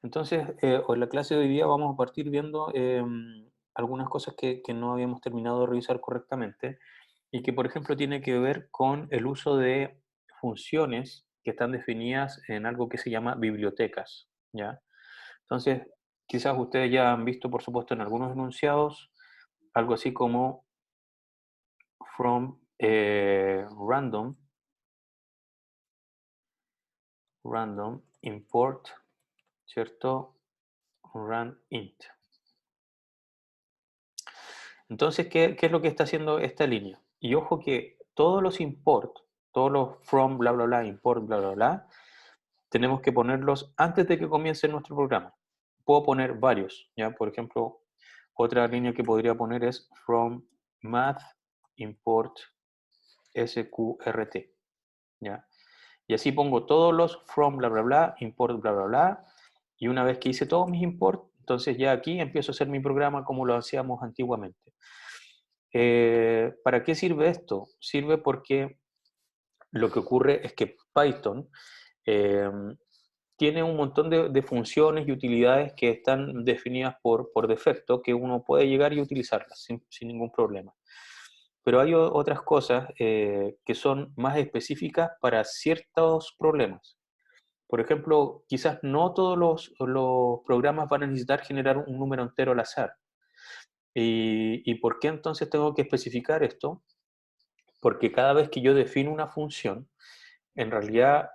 Entonces, en la clase de hoy día vamos a partir viendo algunas cosas que no habíamos terminado de revisar correctamente y que, por ejemplo, tiene que ver con el uso de funciones que están definidas en algo que se llama bibliotecas, ¿ya? Entonces, quizás ustedes ya han visto, por supuesto, en algunos enunciados algo así como from random import, ¿cierto? Run int. Entonces, ¿qué es lo que está haciendo esta línea? Y ojo que todos los import, todos los from, bla, bla, bla, import, bla, bla, bla, tenemos que ponerlos antes de que comience nuestro programa. Puedo poner varios, ¿ya? Por ejemplo, otra línea que podría poner es from math import sqrt, ¿ya? Y así pongo todos los from, bla, bla, bla, import, bla, bla, bla, y una vez que hice todos mis import, entonces ya aquí empiezo a hacer mi programa como lo hacíamos antiguamente. ¿Para qué sirve esto? Sirve porque lo que ocurre es que Python eh, tiene un montón de funciones y utilidades que están definidas por defecto, que uno puede llegar y utilizarlas sin ningún problema. Pero hay otras cosas que son más específicas para ciertos problemas. Por ejemplo, quizás no todos los programas van a necesitar generar un número entero al azar. ¿Y por qué entonces tengo que especificar esto? Porque cada vez que yo defino una función, en realidad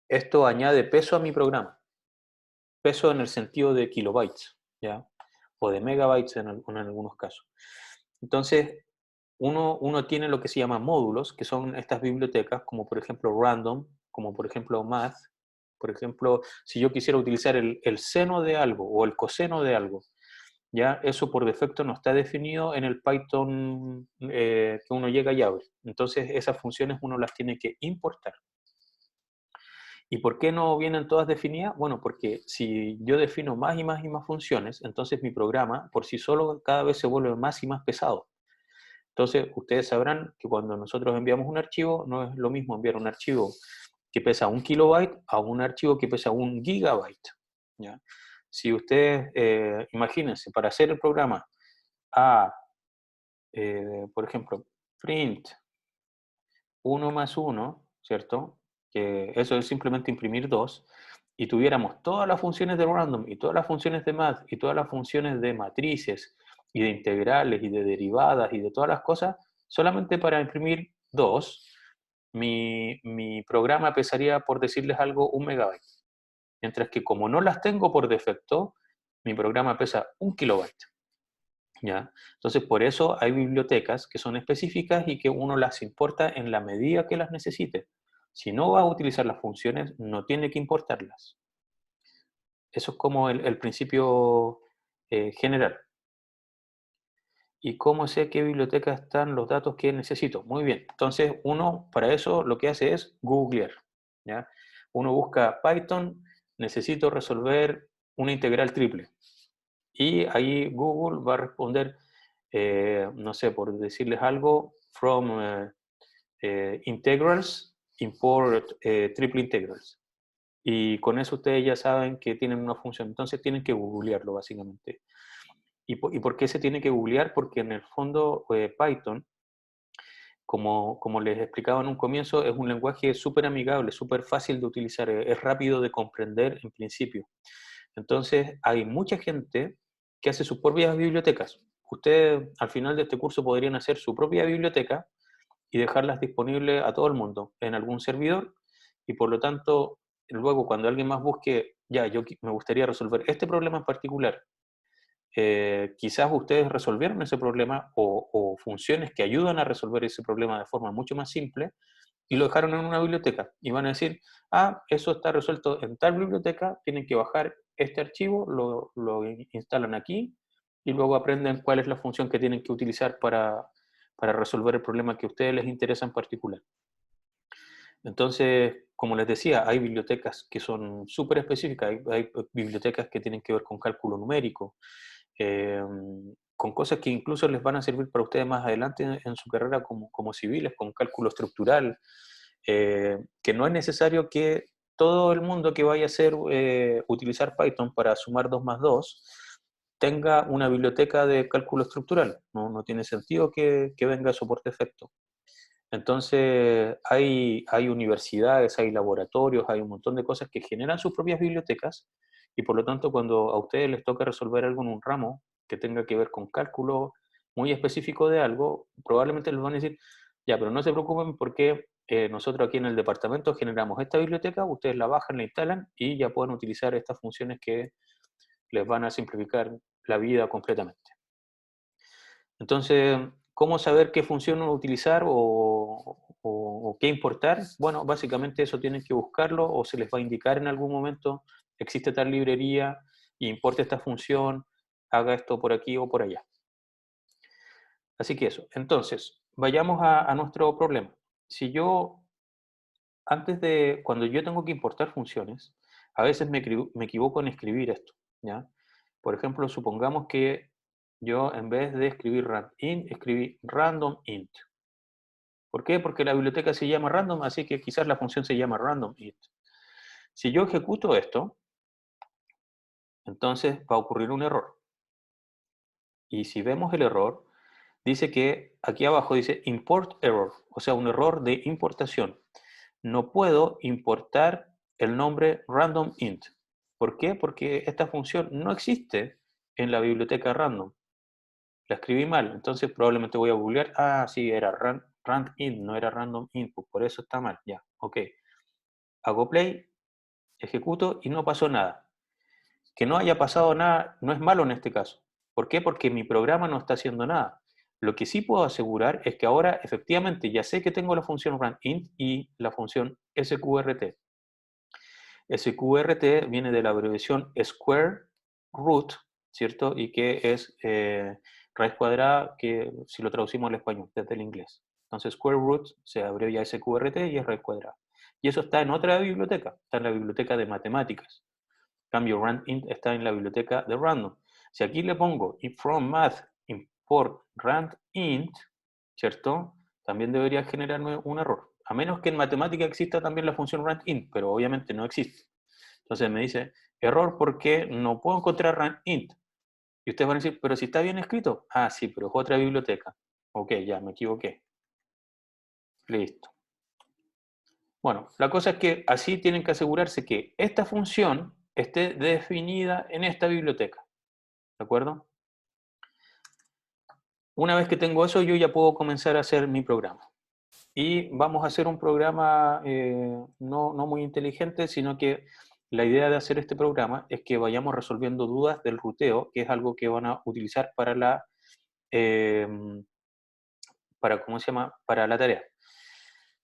esto añade peso a mi programa. Peso en el sentido de kilobytes, ¿ya? O de megabytes en algunos casos. Entonces, uno tiene lo que se llama módulos, que son estas bibliotecas, como por ejemplo random, como por ejemplo math. Por ejemplo, si yo quisiera utilizar el seno de algo o el coseno de algo, ya eso por defecto no está definido en el Python que uno llega y abre. Entonces esas funciones uno las tiene que importar. ¿Y por qué no vienen todas definidas? Bueno, porque si yo defino más y más y más funciones, entonces mi programa por sí solo cada vez se vuelve más y más pesado. Entonces ustedes sabrán que cuando nosotros enviamos un archivo, no es lo mismo enviar un archivo que pesa 1 kilobyte a un archivo que pesa 1 gigabyte, ¿ya? Si ustedes, imagínense, para hacer el programa a por ejemplo, print 1 más 1, ¿cierto? Que eso es simplemente imprimir 2, y tuviéramos todas las funciones de random y todas las funciones de math y todas las funciones de matrices y de integrales y de derivadas y de todas las cosas, solamente para imprimir 2, mi programa pesaría, por decirles algo, 1 megabyte. Mientras que como no las tengo por defecto, mi programa pesa 1 kilobyte. ¿Ya? Entonces, por eso hay bibliotecas que son específicas y que uno las importa en la medida que las necesite. Si no va a utilizar las funciones, no tiene que importarlas. Eso es como el principio general. ¿Y cómo sé qué biblioteca están los datos que necesito? Muy bien. Entonces, uno para eso lo que hace es googlear, ¿ya? Uno busca Python, necesito resolver una integral triple. Y ahí Google va a responder, no sé, por decirles algo, from integrals, import triple integrals. Y con eso ustedes ya saben que tienen una función. Entonces tienen que googlearlo básicamente. ¿Y por qué se tiene que googlear? Porque en el fondo Python, como les explicaba en un comienzo, es un lenguaje súper amigable, súper fácil de utilizar, es rápido de comprender en principio. Entonces, hay mucha gente que hace sus propias bibliotecas. Ustedes al final de este curso podrían hacer su propia biblioteca y dejarlas disponibles a todo el mundo en algún servidor, y por lo tanto, luego cuando alguien más busque, ya, me gustaría resolver este problema en particular, quizás ustedes resolvieron ese problema o funciones que ayudan a resolver ese problema de forma mucho más simple, y lo dejaron en una biblioteca y van a decir, ah, eso está resuelto en tal biblioteca, tienen que bajar este archivo, lo instalan aquí y luego aprenden cuál es la función que tienen que utilizar para resolver el problema que a ustedes les interesa en particular. Entonces, como les decía, hay bibliotecas que son súper específicas, hay bibliotecas que tienen que ver con cálculo numérico, eh, con cosas que incluso les van a servir para ustedes más adelante en su carrera como civiles, con cálculo estructural, que no es necesario que todo el mundo que vaya a utilizar Python para sumar 2 más 2 tenga una biblioteca de cálculo estructural. No tiene sentido que venga a soporte efecto. Entonces, hay universidades, hay laboratorios, hay un montón de cosas que generan sus propias bibliotecas y por lo tanto cuando a ustedes les toca resolver algo en un ramo que tenga que ver con cálculo muy específico de algo, probablemente les van a decir, ya, pero no se preocupen porque nosotros aquí en el departamento generamos esta biblioteca, ustedes la bajan, la instalan y ya pueden utilizar estas funciones que les van a simplificar la vida completamente. Entonces, ¿cómo saber qué función utilizar o qué importar? Bueno, básicamente eso tienen que buscarlo o se les va a indicar en algún momento, existe tal librería, importe esta función, haga esto por aquí o por allá. Así que eso. Entonces, vayamos a nuestro problema. Si yo, cuando yo tengo que importar funciones, a veces me equivoco en escribir esto, ¿ya? Por ejemplo, supongamos que yo en vez de escribir randint, escribí random int. ¿Por qué? Porque la biblioteca se llama random, así que quizás la función se llama random int. Si yo ejecuto esto, entonces va a ocurrir un error. Y si vemos el error, dice que aquí abajo dice import error, o sea, un error de importación. No puedo importar el nombre random int. ¿Por qué? Porque esta función no existe en la biblioteca random. La escribí mal, entonces probablemente voy a googlear, ah, sí, era randint, no era random input, por eso está mal, ya, ok. Hago play, ejecuto y no pasó nada. Que no haya pasado nada no es malo en este caso. ¿Por qué? Porque mi programa no está haciendo nada. Lo que sí puedo asegurar es que ahora efectivamente ya sé que tengo la función randint y la función sqrt. SQRT viene de la abreviación square root, ¿cierto? Y que es raíz cuadrada, que si lo traducimos al español, desde el inglés. Entonces, square root se abrevia SQRT y es raíz cuadrada. Y eso está en otra biblioteca, está en la biblioteca de matemáticas. En cambio, randint está en la biblioteca de random. Si aquí le pongo from math import randint, ¿cierto? También debería generarme un error. A menos que en matemática exista también la función randint, pero obviamente no existe. Entonces me dice, error porque no puedo encontrar randint. Y ustedes van a decir, pero si está bien escrito. Ah, sí, pero es otra biblioteca. Ok, ya, me equivoqué. Listo. Bueno, la cosa es que así tienen que asegurarse que esta función esté definida en esta biblioteca. ¿De acuerdo? Una vez que tengo eso, yo ya puedo comenzar a hacer mi programa. Y vamos a hacer un programa no muy inteligente, sino que la idea de hacer este programa es que vayamos resolviendo dudas del ruteo, que es algo que van a utilizar eh, ¿cómo se llama? Para la tarea.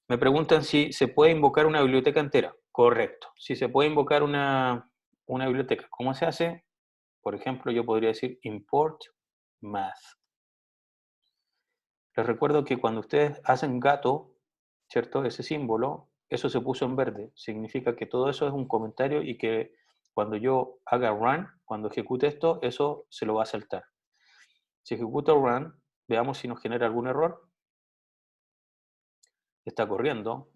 Me preguntan si se puede invocar una biblioteca entera. Correcto. Si se puede invocar una biblioteca. ¿Cómo se hace? Por ejemplo, yo podría decir import math. Les recuerdo que cuando ustedes hacen gato, ¿cierto? Ese símbolo, eso se puso en verde. Significa que todo eso es un comentario y que cuando yo haga run, cuando ejecute esto, eso se lo va a saltar. Si ejecuto run, veamos si nos genera algún error. Está corriendo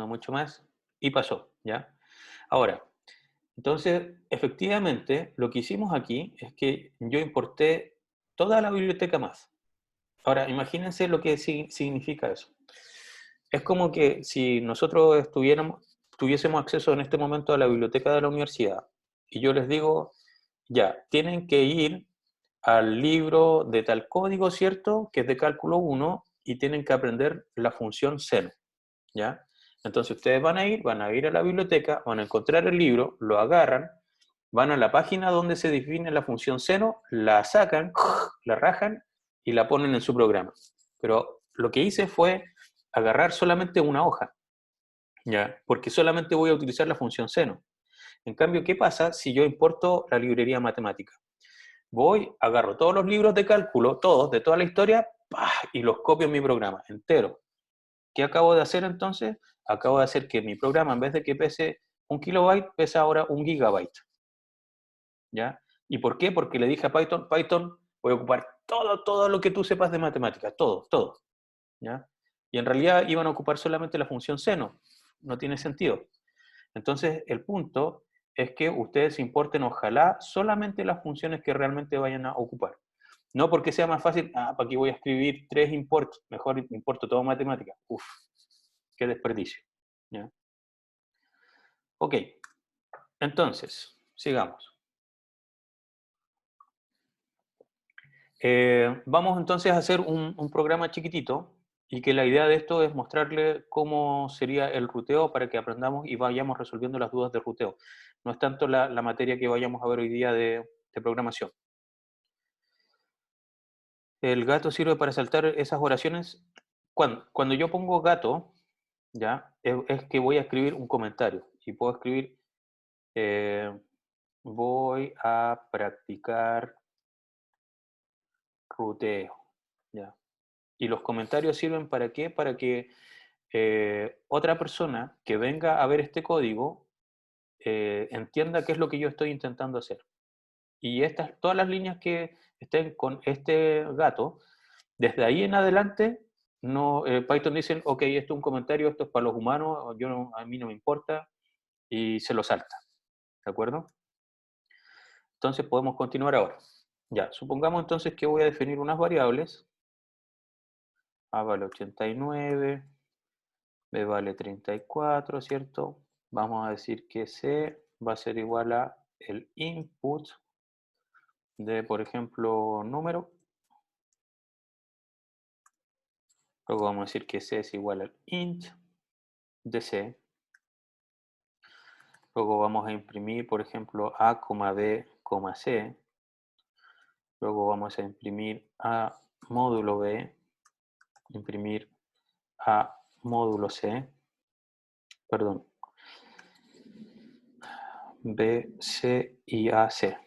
mucho más y pasó, ¿ya? Ahora, entonces, efectivamente, lo que hicimos aquí es que yo importé toda la biblioteca más. Ahora, imagínense lo que significa eso. Es como que si nosotros tuviésemos acceso en este momento a la biblioteca de la universidad y yo les digo, ya, tienen que ir al libro de tal código, ¿cierto? Que es de cálculo 1 y tienen que aprender la función seno, ¿ya? Entonces ustedes van a ir a la biblioteca, van a encontrar el libro, lo agarran, van a la página donde se define la función seno, la sacan, la rajan y la ponen en su programa. Pero lo que hice fue agarrar solamente una hoja, ¿ya? Porque solamente voy a utilizar la función seno. En cambio, ¿qué pasa si yo importo la librería matemática? Voy, agarro todos los libros de cálculo, todos, de toda la historia, ¡pah! Y los copio en mi programa, entero. ¿Qué acabo de hacer entonces? Acabo de hacer que mi programa, en vez de que pese 1 kilobyte, pesa ahora 1 gigabyte. ¿Ya? ¿Y por qué? Porque le dije a Python, Python, voy a ocupar todo lo que tú sepas de matemáticas, todo. ¿Ya? Y en realidad iban a ocupar solamente la función seno. No tiene sentido. Entonces, el punto es que ustedes importen, ojalá, solamente las funciones que realmente vayan a ocupar. No porque sea más fácil, ¿para qué voy a escribir 3 imports? Mejor importo todo matemática. Uf, qué desperdicio. ¿Ya? Ok, entonces, sigamos. Vamos entonces a hacer un programa chiquitito y que la idea de esto es mostrarle cómo sería el ruteo para que aprendamos y vayamos resolviendo las dudas de ruteo. No es tanto la materia que vayamos a ver hoy día de programación. El gato sirve para saltar esas oraciones. Cuando yo pongo gato, ya, es que voy a escribir un comentario y puedo escribir voy a practicar ruteo, ya. Y los comentarios sirven para qué? Para que otra persona que venga a ver este código entienda qué es lo que yo estoy intentando hacer. Y todas las líneas que estén con este gato, desde ahí en adelante, no, Python dice, ok, esto es un comentario, esto es para los humanos, a mí no me importa, y se lo salta. ¿De acuerdo? Entonces podemos continuar ahora. Ya, supongamos entonces que voy a definir unas variables. A vale 89, B vale 34, ¿cierto? Vamos a decir que C va a ser igual a el input de, por ejemplo, número. Luego vamos a decir que C es igual al int de C. Luego vamos a imprimir, por ejemplo, A, B, C. Luego vamos a imprimir A módulo B, imprimir A módulo C, perdón, B, C y AC.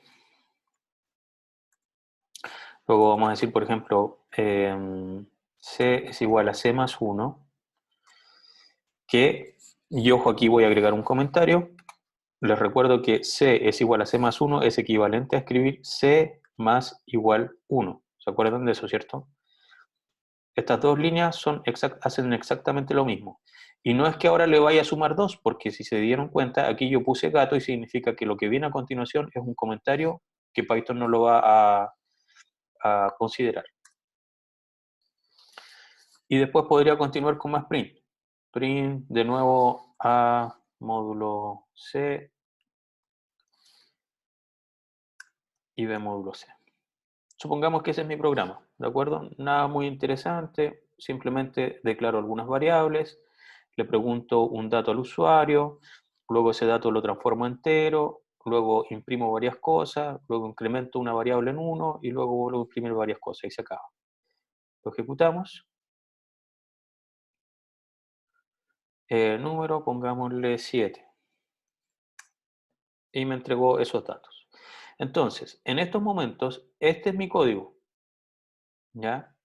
Luego vamos a decir, por ejemplo, C es igual a C más 1, que, y ojo, aquí voy a agregar un comentario. Les recuerdo que C es igual a C más 1 es equivalente a escribir C más igual 1. ¿Se acuerdan de eso, cierto? Estas dos líneas hacen exactamente lo mismo. Y no es que ahora le vaya a sumar 2, porque si se dieron cuenta, aquí yo puse gato y significa que lo que viene a continuación es un comentario que Python no lo va a considerar. Y después podría continuar con más print. Print de nuevo a módulo C y B módulo C. Supongamos que ese es mi programa, ¿de acuerdo? Nada muy interesante, simplemente declaro algunas variables, le pregunto un dato al usuario, luego ese dato lo transformo entero, luego imprimo varias cosas, luego incremento una variable en 1 y luego vuelvo a imprimir varias cosas y se acaba. Lo ejecutamos. Número, pongámosle 7. Y me entregó esos datos. Entonces, en estos momentos, este es mi código, ¿ya?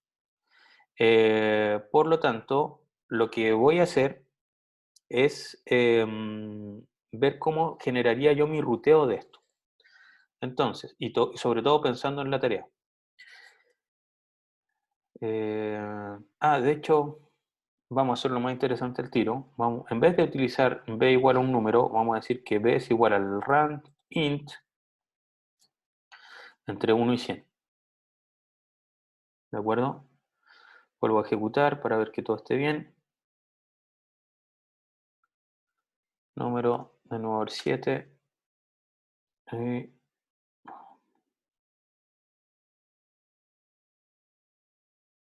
Por lo tanto, lo que voy a hacer es ver cómo generaría yo mi ruteo de esto. Entonces, y sobre todo pensando en la tarea. De hecho, vamos a hacerlo más interesante el tiro. En vez de utilizar b igual a un número, vamos a decir que b es igual al rand int entre 1 y 100. ¿De acuerdo? Vuelvo a ejecutar para ver que todo esté bien. Número de nuevo el 7. Ahí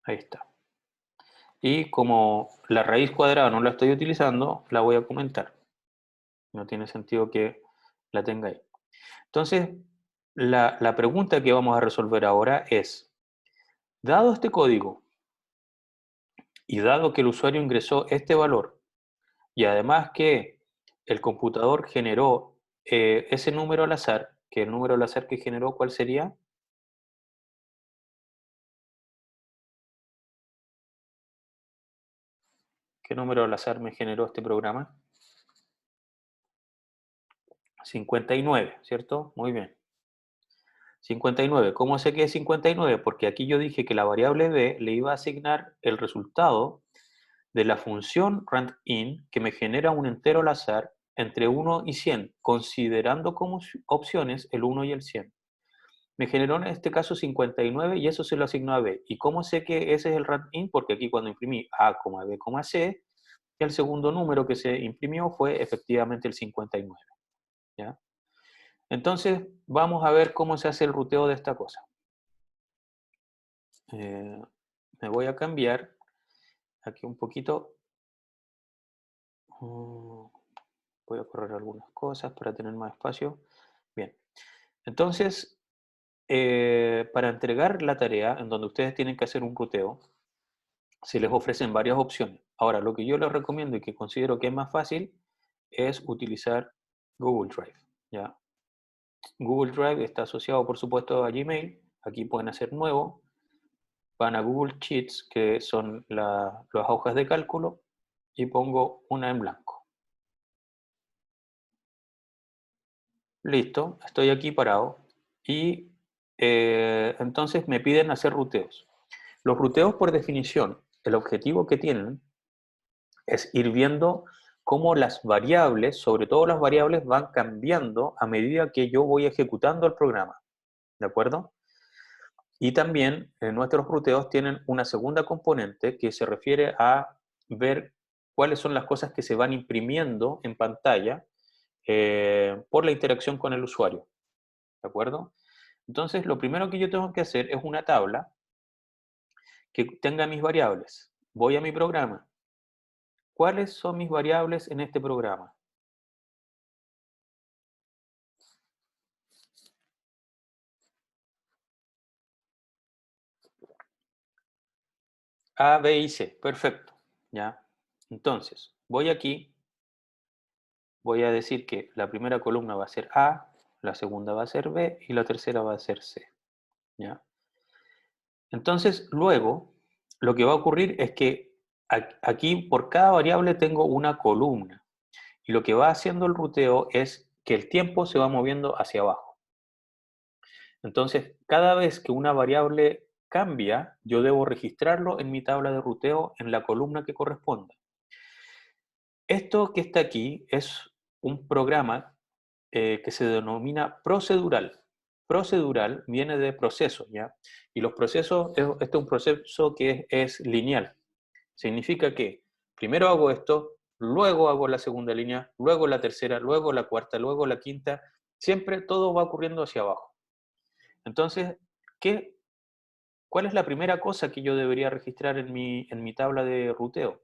está. Y como la raíz cuadrada no la estoy utilizando, la voy a comentar. No tiene sentido que la tenga ahí. Entonces, la pregunta que vamos a resolver ahora es, dado este código y dado que el usuario ingresó este valor y además que el computador generó ese número al azar, que el número al azar que generó, ¿cuál sería? ¿Qué número al azar me generó este programa? 59, ¿cierto? Muy bien. 59. ¿Cómo sé que es 59? Porque aquí yo dije que la variable b le iba a asignar el resultado de la función randIn que me genera un entero al azar entre 1 y 100, considerando como opciones el 1 y el 100. Me generó en este caso 59 y eso se lo asignó a B. ¿Y cómo sé que ese es el random? Porque aquí cuando imprimí A, B, C, el segundo número que se imprimió fue efectivamente el 59. ¿Ya? Entonces, vamos a ver cómo se hace el ruteo de esta cosa. Me voy a cambiar aquí un poquito. Voy a correr algunas cosas para tener más espacio. Bien, entonces, para entregar la tarea en donde ustedes tienen que hacer un ruteo, se les ofrecen varias opciones. Ahora, lo que yo les recomiendo y que considero que es más fácil es utilizar Google Drive. ¿Ya? Google Drive está asociado, por supuesto, a Gmail. Aquí pueden hacer nuevo. Van a Google Sheets, que son las hojas de cálculo, y pongo una en blanco. Listo, estoy aquí parado. Y entonces me piden hacer ruteos. Los ruteos, por definición, el objetivo que tienen es ir viendo cómo las variables, sobre todo las variables, van cambiando a medida que yo voy ejecutando el programa. ¿De acuerdo? Y también nuestros ruteos tienen una segunda componente que se refiere a ver cuáles son las cosas que se van imprimiendo en pantalla por la interacción con el usuario. ¿De acuerdo? Entonces, lo primero que yo tengo que hacer es una tabla que tenga mis variables. Voy a mi programa. ¿Cuáles son mis variables en este programa? A, B y C. Perfecto. ¿Ya? Entonces, voy aquí, voy a decir que la primera columna va a ser A, la segunda va a ser B y la tercera va a ser C. ¿Ya? Entonces, luego, lo que va a ocurrir es que aquí por cada variable tengo una columna. Y lo que va haciendo el ruteo es que el tiempo se va moviendo hacia abajo. Entonces, cada vez que una variable cambia, yo debo registrarlo en mi tabla de ruteo en la columna que corresponda. Esto que está aquí es un programa que se denomina procedural. Procedural viene de proceso, ¿ya? Y los procesos, este es un proceso que es lineal. Significa que primero hago esto, luego hago la segunda línea, luego la tercera, luego la cuarta, luego la quinta. Siempre todo va ocurriendo hacia abajo. Entonces, ¿cuál es la primera cosa que yo debería registrar en mi tabla de ruteo?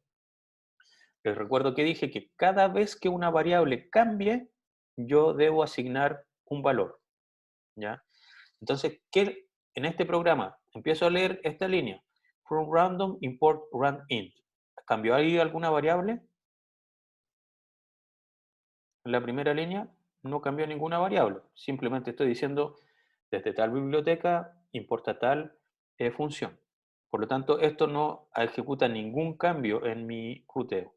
Les recuerdo que dije que cada vez que una variable cambie, yo debo asignar un valor, ¿ya? Entonces, en este programa empiezo a leer esta línea, from random import rand int. ¿Cambió ahí alguna variable? En la primera línea no cambió ninguna variable, simplemente estoy diciendo desde tal biblioteca importa tal función. Por lo tanto, esto no ejecuta ningún cambio en mi ruteo.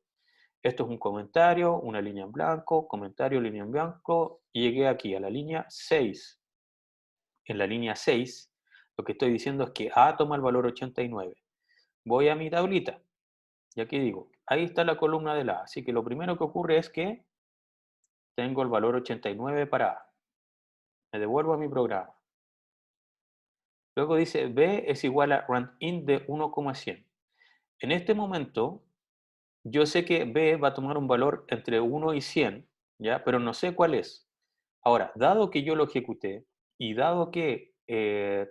Esto es un comentario, una línea en blanco, comentario, línea en blanco, y llegué aquí a la línea 6. En la línea 6, lo que estoy diciendo es que A toma el valor 89. Voy a mi tablita, y aquí digo, ahí está la columna de la A. Así que lo primero que ocurre es que tengo el valor 89 para A. Me devuelvo a mi programa. Luego dice B es igual a randint de 1,100. En este momento, yo sé que B va a tomar un valor entre 1 y 100, ¿ya? Pero no sé cuál es. Ahora, dado que yo lo ejecuté y dado que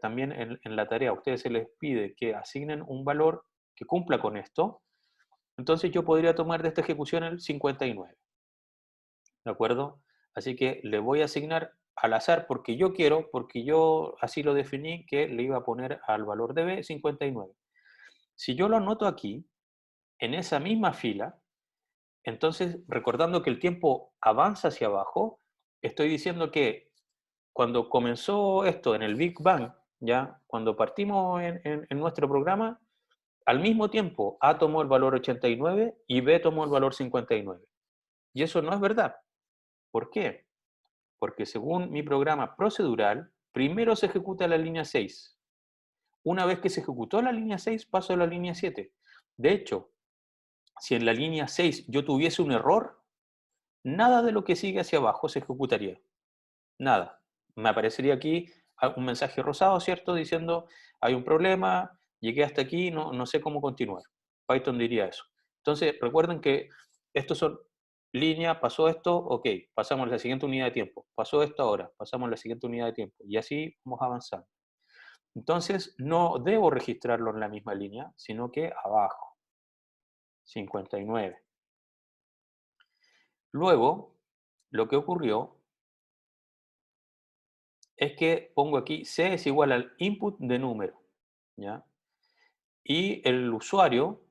también en la tarea a ustedes se les pide que asignen un valor que cumpla con esto, entonces yo podría tomar de esta ejecución el 59. ¿De acuerdo? Así que le voy a asignar al azar porque yo quiero, porque yo así lo definí, que le iba a poner al valor de B 59. Si yo lo anoto aquí, en esa misma fila, entonces recordando que el tiempo avanza hacia abajo, estoy diciendo que cuando comenzó esto en el Big Bang, ya cuando partimos en nuestro programa, al mismo tiempo A tomó el valor 89 y B tomó el valor 59. Y eso no es verdad. ¿Por qué? Porque según mi programa procedural, primero se ejecuta la línea 6. Una vez que se ejecutó la línea 6, paso a la línea 7. De hecho, si en la línea 6 yo tuviese un error, nada de lo que sigue hacia abajo se ejecutaría. Nada. Me aparecería aquí un mensaje rosado, ¿cierto? Diciendo, hay un problema, llegué hasta aquí, no sé cómo continuar. Python diría eso. Entonces, recuerden que estos son líneas, pasó esto, ok, pasamos a la siguiente unidad de tiempo. Pasó esto ahora, pasamos a la siguiente unidad de tiempo. Y así vamos avanzando. Entonces, no debo registrarlo en la misma línea, sino que abajo, 59. Luego, lo que ocurrió es que pongo aquí C es igual al input de número, ¿ya? Y el usuario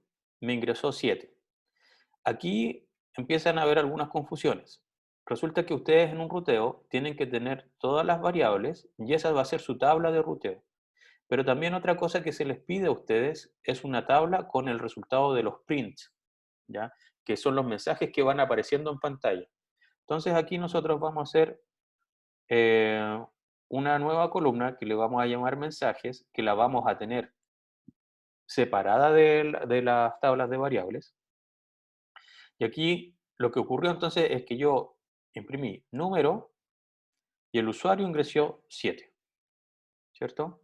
me ingresó 7. Aquí empiezan a haber algunas confusiones. Resulta que ustedes en un ruteo tienen que tener todas las variables y esa va a ser su tabla de ruteo. Pero también otra cosa que se les pide a ustedes es una tabla con el resultado de los prints, ¿ya? Que son los mensajes que van apareciendo en pantalla. Entonces aquí nosotros vamos a hacer eh, una nueva columna que le vamos a llamar mensajes, que la vamos a tener separada de las tablas de variables. Y aquí lo que ocurrió entonces es que yo imprimí número y el usuario ingresó 7, ¿cierto?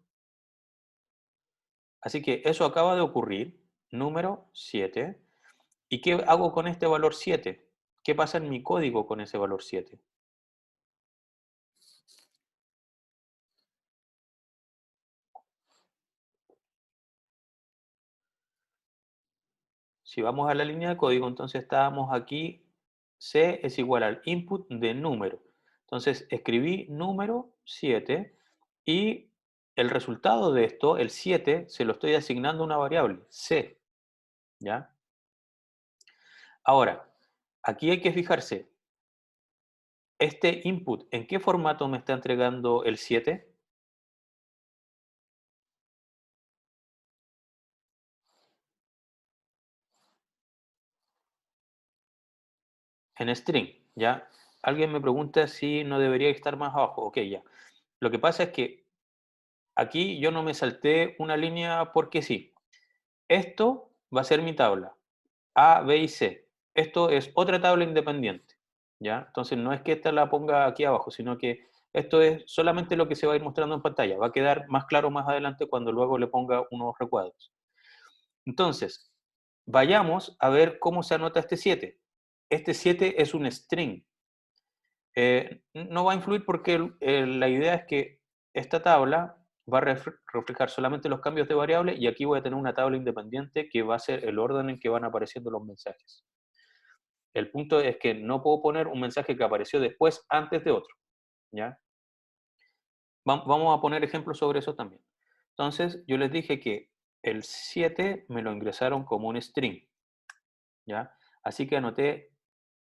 Así que eso acaba de ocurrir, número 7. ¿Y qué hago con este valor 7? ¿Qué pasa en mi código con ese valor 7? Si vamos a la línea de código, entonces estábamos aquí, C es igual al input de número. Entonces escribí número 7 y el resultado de esto, el 7, se lo estoy asignando a una variable, C, ¿ya? Ahora, aquí hay que fijarse, este input, ¿en qué formato me está entregando el 7? En string, ¿ya? Alguien me pregunta si no debería estar más abajo. Ok, ya. Lo que pasa es que aquí yo no me salté una línea porque sí. Esto va a ser mi tabla, A, B y C. Esto es otra tabla independiente, ¿ya? Entonces no es que esta la ponga aquí abajo, sino que esto es solamente lo que se va a ir mostrando en pantalla. Va a quedar más claro más adelante cuando luego le ponga unos recuadros. Entonces, vayamos a ver cómo se anota este 7. Este 7 es un string. No va a influir porque la idea es que esta tabla va a reflejar solamente los cambios de variable y aquí voy a tener una tabla independiente que va a ser el orden en que van apareciendo los mensajes. El punto es que no puedo poner un mensaje que apareció después antes de otro, ¿ya? Vamos a poner ejemplos sobre eso también. Entonces, yo les dije que el 7 me lo ingresaron como un string, ¿ya? Así que anoté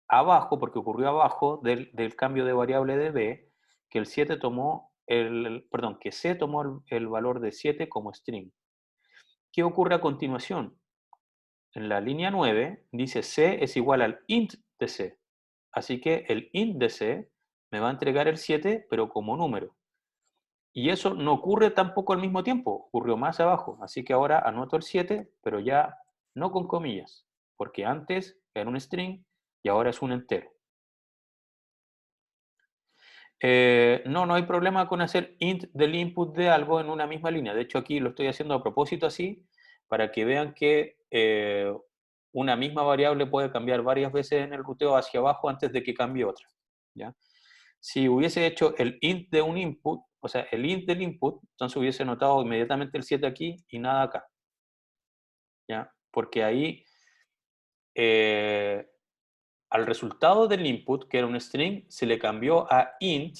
abajo, porque ocurrió abajo del cambio de variable de b, que el 7 tomó perdón, que C tomó el valor de 7 como string. ¿Qué ocurre a continuación? En la línea 9 dice C es igual al int de C. Así que el int de C me va a entregar el 7, pero como número. Y eso no ocurre tampoco al mismo tiempo, ocurrió más abajo. Así que ahora anoto el 7, pero ya no con comillas, porque antes era un string y ahora es un entero. No hay problema con hacer int del input de algo en una misma línea. De hecho, aquí lo estoy haciendo a propósito así, para que vean que una misma variable puede cambiar varias veces en el ruteo hacia abajo antes de que cambie otra, ¿ya? Si hubiese hecho el int de un input, o sea, el int del input, entonces hubiese notado inmediatamente el 7 aquí y nada acá, ¿ya? Porque ahí eh, al resultado del input, que era un string, se le cambió a int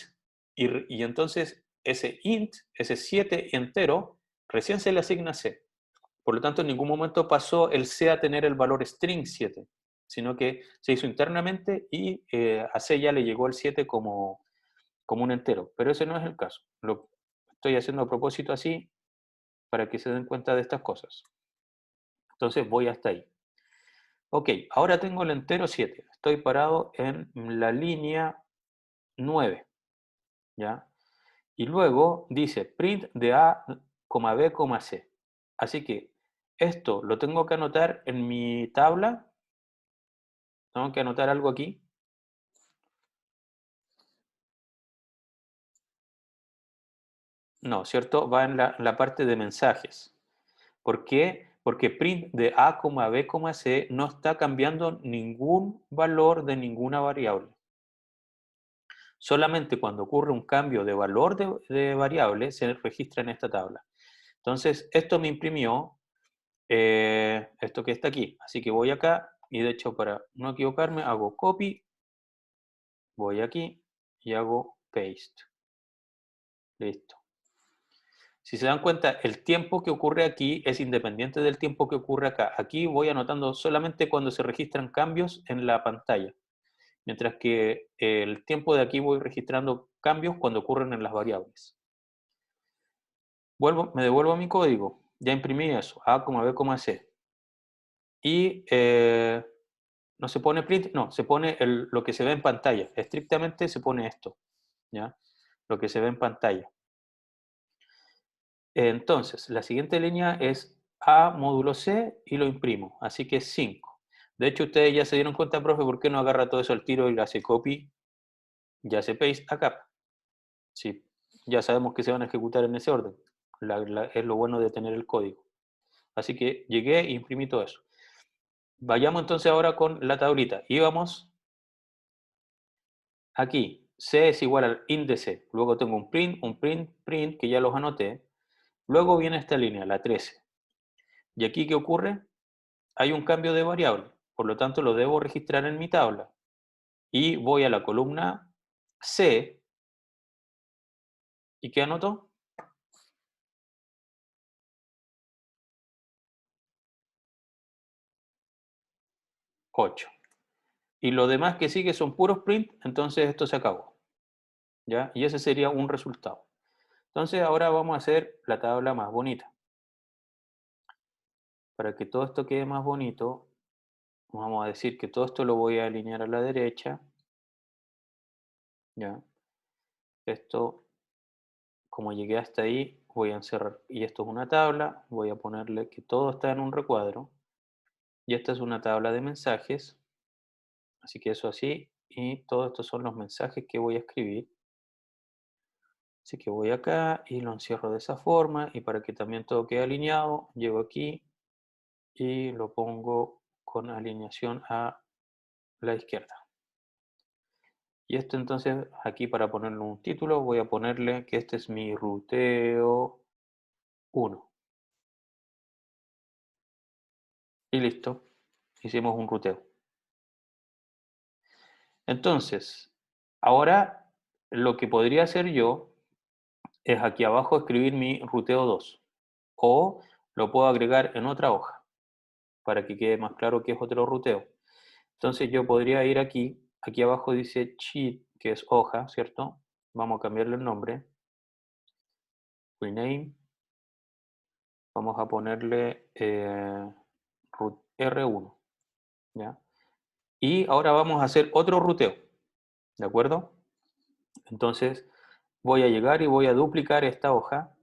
y entonces ese int, ese 7 entero, recién se le asigna C. Por lo tanto, en ningún momento pasó el C a tener el valor string 7, sino que se hizo internamente y a C ya le llegó el 7 como un entero. Pero ese no es el caso. Lo estoy haciendo a propósito así para que se den cuenta de estas cosas. Entonces voy hasta ahí. Ok, ahora tengo el entero 7. Estoy parado en la línea 9, ¿ya? Y luego dice print de A, B, C. Así que esto lo tengo que anotar en mi tabla. Tengo que anotar algo aquí. No, ¿cierto? Va en la parte de mensajes. ¿Por qué? Porque print de A, B, C no está cambiando ningún valor de ninguna variable. Solamente cuando ocurre un cambio de valor de variable se registra en esta tabla. Entonces, esto me imprimió esto que está aquí. Así que voy acá y de hecho para no equivocarme hago copy, voy aquí y hago paste. Listo. Si se dan cuenta, el tiempo que ocurre aquí es independiente del tiempo que ocurre acá. Aquí voy anotando solamente cuando se registran cambios en la pantalla, mientras que el tiempo de aquí voy registrando cambios cuando ocurren en las variables. Me devuelvo a mi código, ya imprimí eso, A, B, C. Y no se pone print, no, se pone lo que se ve en pantalla. Estrictamente se pone esto, ¿ya? Lo que se ve en pantalla. Entonces, la siguiente línea es A módulo C y lo imprimo, así que es 5. De hecho, ustedes ya se dieron cuenta, profe, ¿por qué no agarra todo eso al tiro y le hace copy y hace paste acá? Sí, ya sabemos que se van a ejecutar en ese orden. Es lo bueno de tener el código. Así que llegué e imprimí todo eso. Vayamos entonces ahora con la tablita. Íbamos aquí. C es igual al int de C. Luego tengo un print, que ya los anoté. Luego viene esta línea, la 13. ¿Y aquí qué ocurre? Hay un cambio de variable, por lo tanto lo debo registrar en mi tabla. Y voy a la columna C, ¿y qué anoto? 8. Y lo demás que sigue son puros print, entonces esto se acabó. ¿Ya? Y ese sería un resultado. Entonces ahora vamos a hacer la tabla más bonita. Para que todo esto quede más bonito, vamos a decir que todo esto lo voy a alinear a la derecha. ¿Ya? Esto, como llegué hasta ahí, voy a encerrar. Y esto es una tabla, voy a ponerle que todo está en un recuadro. Y esta es una tabla de mensajes. Así que eso así. Y todos estos son los mensajes que voy a escribir. Así que voy acá y lo encierro de esa forma. Y para que también todo quede alineado, llego aquí y lo pongo con alineación a la izquierda. Y esto entonces, aquí para ponerle un título, voy a ponerle que este es mi ruteo 1. Y listo, hicimos un ruteo. Entonces, ahora lo que podría hacer yo es aquí abajo escribir mi ruteo 2. O lo puedo agregar en otra hoja, para que quede más claro que es otro ruteo. Entonces yo podría ir aquí abajo dice sheet, que es hoja, ¿cierto? Vamos a cambiarle el nombre. Rename. Vamos a ponerle R1, ¿ya? Y ahora vamos a hacer otro ruteo, ¿de acuerdo? Entonces voy a llegar y voy a duplicar esta hoja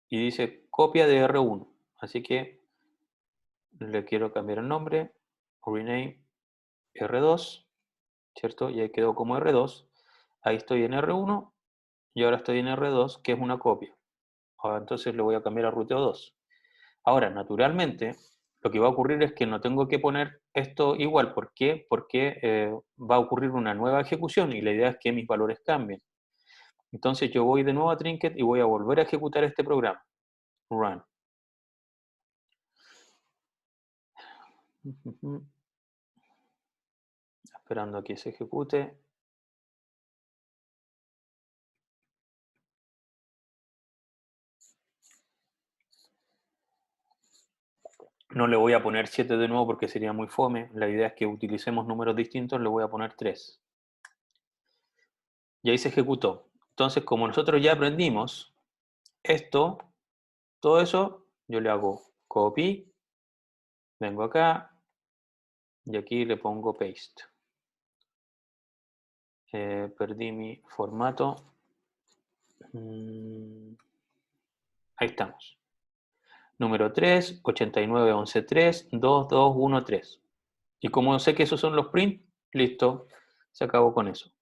y dice copia de R1. Así que le quiero cambiar el nombre, rename R2, ¿cierto? Y ahí quedó como R2. Ahí estoy en R1 y ahora estoy en R2, que es una copia. Ahora entonces le voy a cambiar a ruteo 2. Ahora, naturalmente, lo que va a ocurrir es que no tengo que poner esto igual. ¿Por qué? Porque va a ocurrir una nueva ejecución y la idea es que mis valores cambien. Entonces yo voy de nuevo a Trinket y voy a volver a ejecutar este programa. Run. Esperando a que se ejecute. No le voy a poner 7 de nuevo porque sería muy fome. La idea es que utilicemos números distintos, le voy a poner 3. Y ahí se ejecutó. Entonces, como nosotros ya aprendimos esto, todo eso, yo le hago copy, vengo acá y aquí le pongo paste. Perdí mi formato. Ahí estamos. Número 3, 8911.3, 2213. Y como sé que esos son los print, listo, se acabó con eso.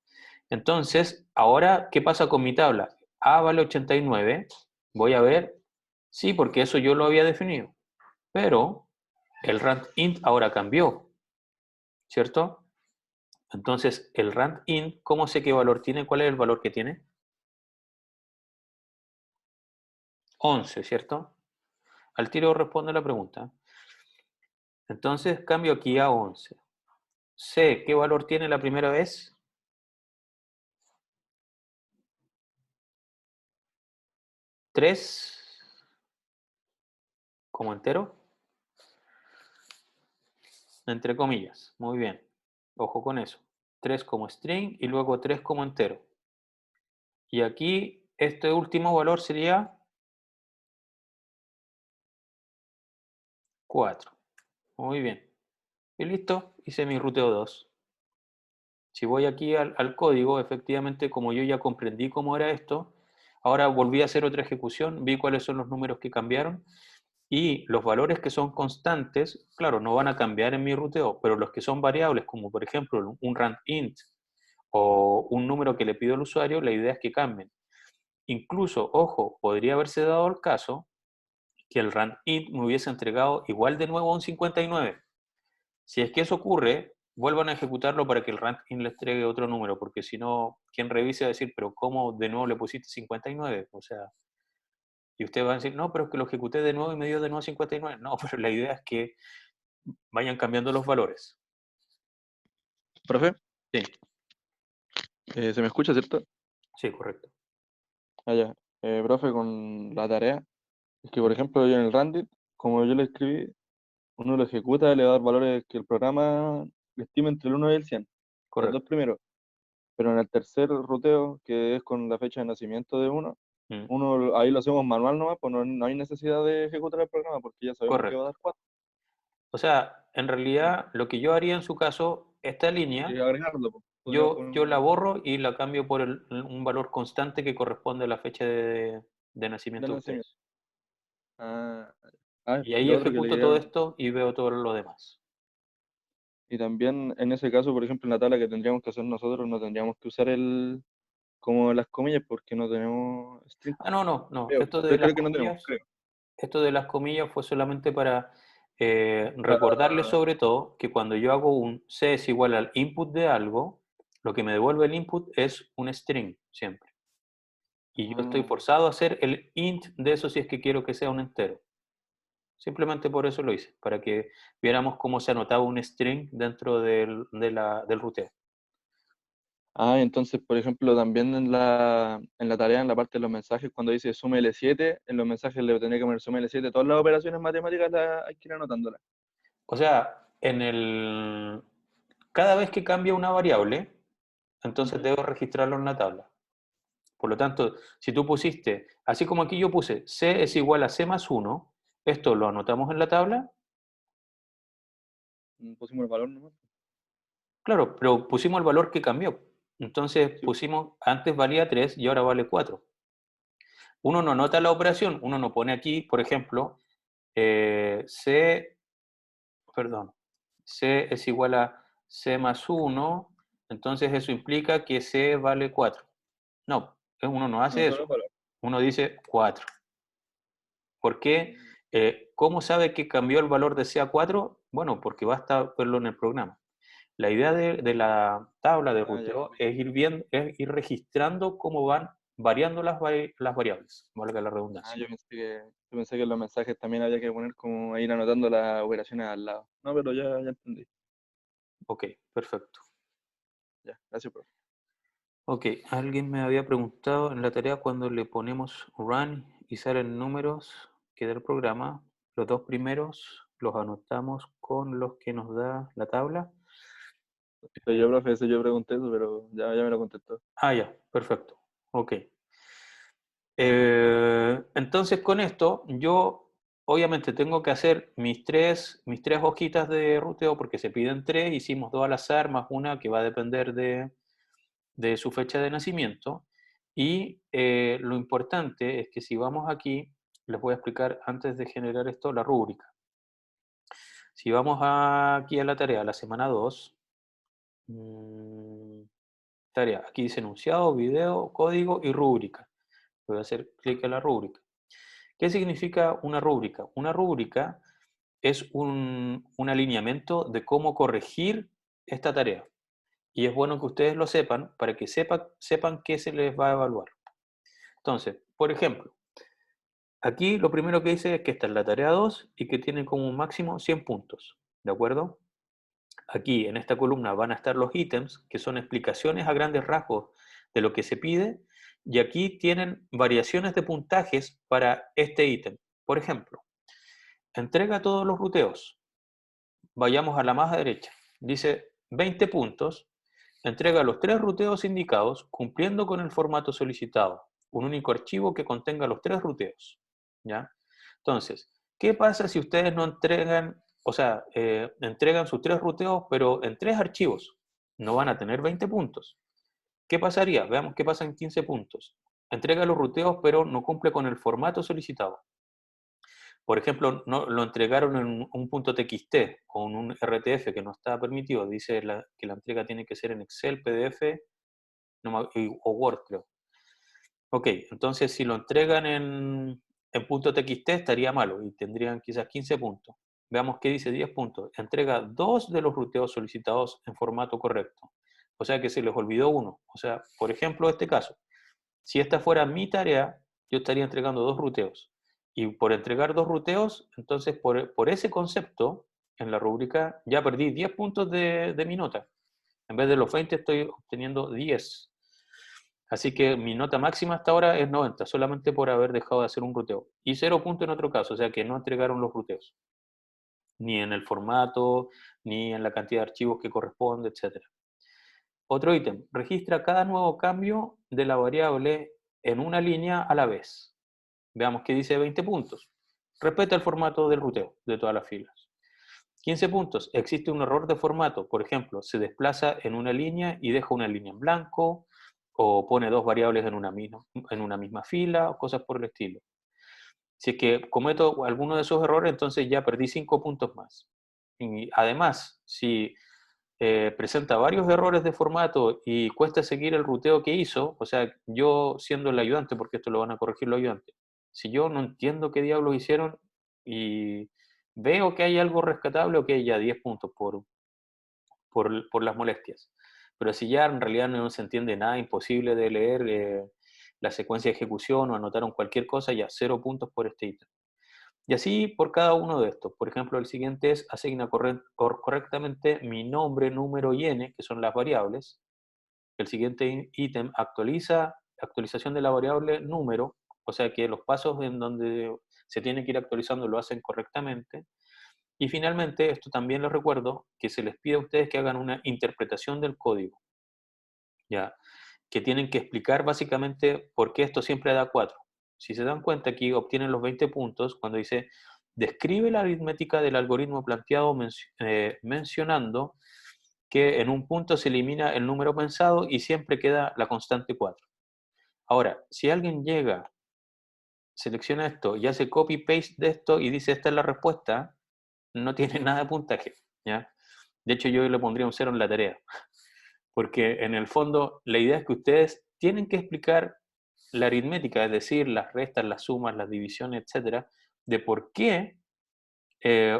Entonces, ahora, ¿qué pasa con mi tabla? A vale 89, voy a ver, sí, porque eso yo lo había definido, pero el rand int ahora cambió, ¿cierto? Entonces, el rand int, ¿cómo sé qué valor tiene? ¿Cuál es el valor que tiene? 11, ¿cierto? Al tiro responde la pregunta. Entonces, cambio aquí a 11. C, ¿qué valor tiene la primera vez? 3 como entero, entre comillas. Muy bien. Ojo con eso. 3 como string y luego 3 como entero. Y aquí este último valor sería 4. Muy bien. Y listo, hice mi ruteo 2. Si voy aquí al código, efectivamente, como yo ya comprendí cómo era esto, ahora volví a hacer otra ejecución, vi cuáles son los números que cambiaron y los valores que son constantes, claro, no van a cambiar en mi ruteo, pero los que son variables, como por ejemplo un rand int o un número que le pido al usuario, la idea es que cambien. Incluso, ojo, podría haberse dado el caso que el rand int me hubiese entregado igual de nuevo un 59. Si es que eso ocurre, vuelvan a ejecutarlo para que el rand int les entregue otro número, porque si no, quien revise va a decir, pero ¿cómo de nuevo le pusiste 59? O sea, y ustedes van a decir, no, pero es que lo ejecuté de nuevo y me dio de nuevo 59. No, pero la idea es que vayan cambiando los valores. Profe, Sí, ¿se me escucha, cierto? sí, correcto. Allá. Profe, con la tarea, es que por ejemplo yo en el Randit, como yo le escribí, uno lo ejecuta, le va a dar valores que el programa le estima entre el 1 y el 100, los dos Correcto. primeros. Pero en el tercer ruteo, que es con la fecha de nacimiento de uno, Mm, ahí lo hacemos manual nomás, pues no hay necesidad de ejecutar el programa porque ya sabemos que va a correcto. dar 4. O sea, en realidad, lo que yo haría en su caso, esta Y línea, agregarlo, pues. Podríamos yo la poner borro y la cambio por un valor constante que corresponde a la fecha de de nacimiento de nacimiento. ustedes. Ah, Y y ahí lo otro que le ejecuto todo quería. esto y veo todo lo demás. Y también en ese caso, por ejemplo, en la tabla que tendríamos que hacer nosotros, no tendríamos que usar como las comillas porque no tenemos string. Ah, no, no, no. Creo, creo que no tenemos, creo. Esto de las comillas fue solamente para recordarles Para- sobre todo que cuando yo hago un C es igual al input de algo, lo que me devuelve el input es un string siempre. Y yo estoy ah, forzado a hacer el int de eso si es que quiero que sea un entero. Simplemente por eso lo hice, para que viéramos cómo se anotaba un string dentro del routeo. entonces, por ejemplo, también en la tarea, en la parte de los mensajes, cuando dice suma L7, en los mensajes le tendría que poner suma L7. Todas las operaciones matemáticas hay que ir anotándolas. O sea, cada vez que cambia una variable, entonces Ujú. debo registrarlo en la tabla. Por lo tanto, si tú pusiste, así como aquí yo puse C es igual a C más 1, esto lo anotamos en la tabla, Pusimos el valor nomás. claro, pero pusimos el valor que cambió. Entonces Sí. pusimos, antes valía 3 y ahora vale 4. Uno no anota la operación, uno no pone aquí, por ejemplo, C, perdón, C es igual a C más 1, entonces eso implica que C vale 4. No, uno no No, hace solo el eso. valor. Uno dice 4. ¿Por qué? Mm. ¿Cómo sabe que cambió el valor de C a 4? Bueno, porque basta verlo en el programa. La idea de la tabla de Ya. ruteo es ir viendo, es ir registrando cómo van variando las variables, valga la redundancia. Yo pensé que en los mensajes también había que poner como ir anotando las operaciones al lado. No, pero ya entendí. Ok, perfecto. Ya, gracias, profe. Ok, alguien me había preguntado en la tarea cuando le ponemos run y salen números que da el programa, los dos primeros los anotamos con los que nos da la tabla. Soy yo, profe, yo pregunté eso, pero ya me lo contestó. Ya, perfecto. Ok. Entonces con esto yo obviamente tengo que hacer mis tres hojitas de ruteo porque se piden tres, hicimos dos al azar más una que va a depender de su fecha de nacimiento. Y lo importante es que si vamos aquí, les voy a explicar antes de generar esto la rúbrica. Si vamos aquí a la tarea, la semana 2, tarea, aquí dice enunciado, video, código y rúbrica. Voy a hacer clic en la rúbrica. ¿Qué significa una rúbrica? Una rúbrica es un alineamiento de cómo corregir esta tarea. Y es bueno que ustedes lo sepan para que sepan qué se les va a evaluar. Entonces, por ejemplo, aquí lo primero que dice es que esta es la tarea 2 y que tiene como un máximo 100 puntos. ¿De acuerdo? Aquí en esta columna van a estar los ítems, que son explicaciones a grandes rasgos de lo que se pide, y aquí tienen variaciones de puntajes para este ítem. Por ejemplo, entrega todos los ruteos. Vayamos a la más derecha. Dice 20 puntos, entrega los 3 ruteos indicados cumpliendo con el formato solicitado, un único archivo que contenga los 3 ruteos. ¿Ya? Entonces, ¿qué pasa si ustedes no entregan, o sea, entregan sus 3 ruteos, pero en 3 archivos? No van a tener 20 puntos. ¿Qué pasaría? Veamos qué pasa en 15 puntos. Entrega los ruteos, pero no cumple con el formato solicitado. Por ejemplo, no, lo entregaron en un punto .txt o en un RTF que no está permitido. Dice que la entrega tiene que ser en Excel, PDF o Word, creo. Ok, entonces si lo entregan en punto .txt estaría malo y tendrían quizás 15 puntos. Veamos qué dice 10 puntos. Entrega 2 de los ruteos solicitados en formato correcto. O sea que se les olvidó uno. O sea, por ejemplo, este caso. Si esta fuera mi tarea, yo estaría entregando 2 ruteos. Y por entregar 2 ruteos, entonces por ese concepto, en la rúbrica, ya perdí 10 puntos de mi nota. En vez de los 20 estoy obteniendo 10. Así que mi nota máxima hasta ahora es 90, solamente por haber dejado de hacer un ruteo. Y 0 puntos en otro caso, o sea que no entregaron los ruteos. Ni en el formato, ni en la cantidad de archivos que corresponde, etc. Otro ítem, registra cada nuevo cambio de la variable en una línea a la vez. Veamos qué dice 20 puntos. Respeta el formato del ruteo de todas las filas. 15 puntos. Existe un error de formato. Por ejemplo, se desplaza en una línea y deja una línea en blanco, o pone 2 variables en una misma fila, o cosas por el estilo. Si es que cometo alguno de esos errores, entonces ya perdí 5 puntos más. Y además, si presenta varios errores de formato y cuesta seguir el ruteo que hizo, o sea, yo siendo el ayudante, porque esto lo van a corregir los ayudantes, si yo no entiendo qué diablos hicieron y veo que hay algo rescatable, ok, ya 10 puntos por las molestias. Pero si ya en realidad no se entiende nada, imposible de leer la secuencia de ejecución o anotaron cualquier cosa, ya 0 puntos por este ítem. Y así por cada uno de estos. Por ejemplo, el siguiente es asigna correctamente mi nombre, número y n, que son las variables. El siguiente ítem actualización de la variable número, o sea que los pasos en donde se tiene que ir actualizando lo hacen correctamente. Y finalmente, esto también les recuerdo, que se les pide a ustedes que hagan una interpretación del código, ¿ya? Que tienen que explicar básicamente por qué esto siempre da 4. Si se dan cuenta, aquí obtienen los 20 puntos cuando dice, describe la aritmética del algoritmo planteado mencionando que en un punto se elimina el número pensado y siempre queda la constante 4. Ahora, si alguien llega, selecciona esto y hace copy-paste de esto y dice esta es la respuesta, no tiene nada de puntaje, ¿ya? De hecho, yo le pondría un 0 en la tarea, porque en el fondo la idea es que ustedes tienen que explicar la aritmética, es decir, las restas, las sumas, las divisiones, etcétera, de por qué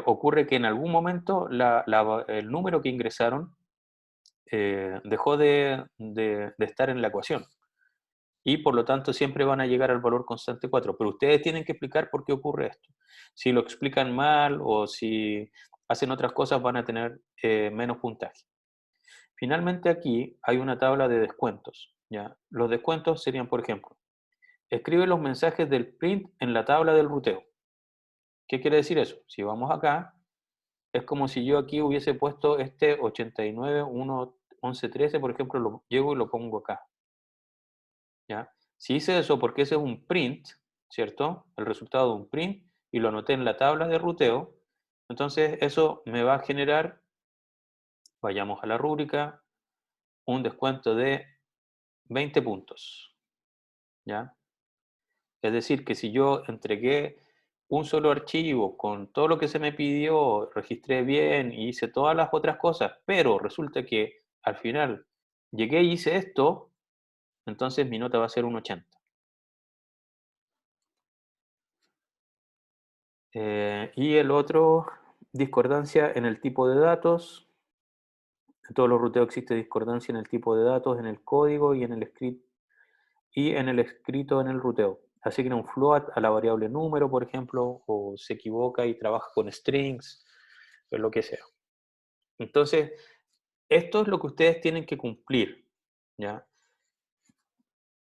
ocurre que en algún momento el número que ingresaron dejó de estar en la ecuación y por lo tanto siempre van a llegar al valor constante 4, pero ustedes tienen que explicar por qué ocurre esto. Si lo explican mal o si hacen otras cosas van a tener menos puntaje. Finalmente aquí hay una tabla de descuentos. ¿Ya? Los descuentos serían, por ejemplo, escribe los mensajes del print en la tabla del ruteo. ¿Qué quiere decir eso? Si vamos acá, es como si yo aquí hubiese puesto este 89, 1, 11, 13, por ejemplo, lo llego y lo pongo acá. ¿Ya? Si hice eso porque ese es un print, ¿cierto? El resultado de un print, y lo anoté en la tabla de ruteo, entonces eso me va a generar, vayamos a la rúbrica, un descuento de 20 puntos. ¿Ya? Es decir, que si yo entregué un solo archivo con todo lo que se me pidió, registré bien y hice todas las otras cosas, pero resulta que al final llegué y hice esto, entonces mi nota va a ser un 80. Y el otro, discordancia en el tipo de datos. En todos los ruteos existe discordancia en el tipo de datos, en el código y en el escrito en el ruteo. Asigna un float a la variable número, por ejemplo, o se equivoca y trabaja con strings, o lo que sea. Entonces, esto es lo que ustedes tienen que cumplir, ¿ya?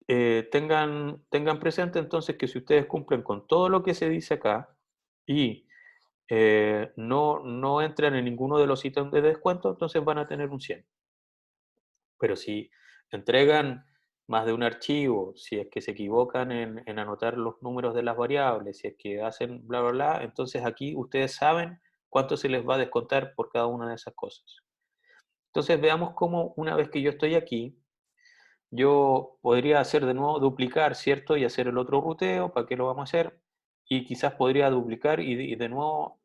Tengan presente entonces que si ustedes cumplen con todo lo que se dice acá y no entran en ninguno de los ítems de descuento, entonces van a tener un 100. Pero si entregan más de un archivo, si es que se equivocan en anotar los números de las variables, si es que hacen bla, bla, bla, entonces aquí ustedes saben cuánto se les va a descontar por cada una de esas cosas. Entonces veamos cómo una vez que yo estoy aquí, yo podría hacer de nuevo, duplicar, ¿cierto? Y hacer el otro ruteo, ¿para qué lo vamos a hacer? Y quizás podría duplicar y de nuevo,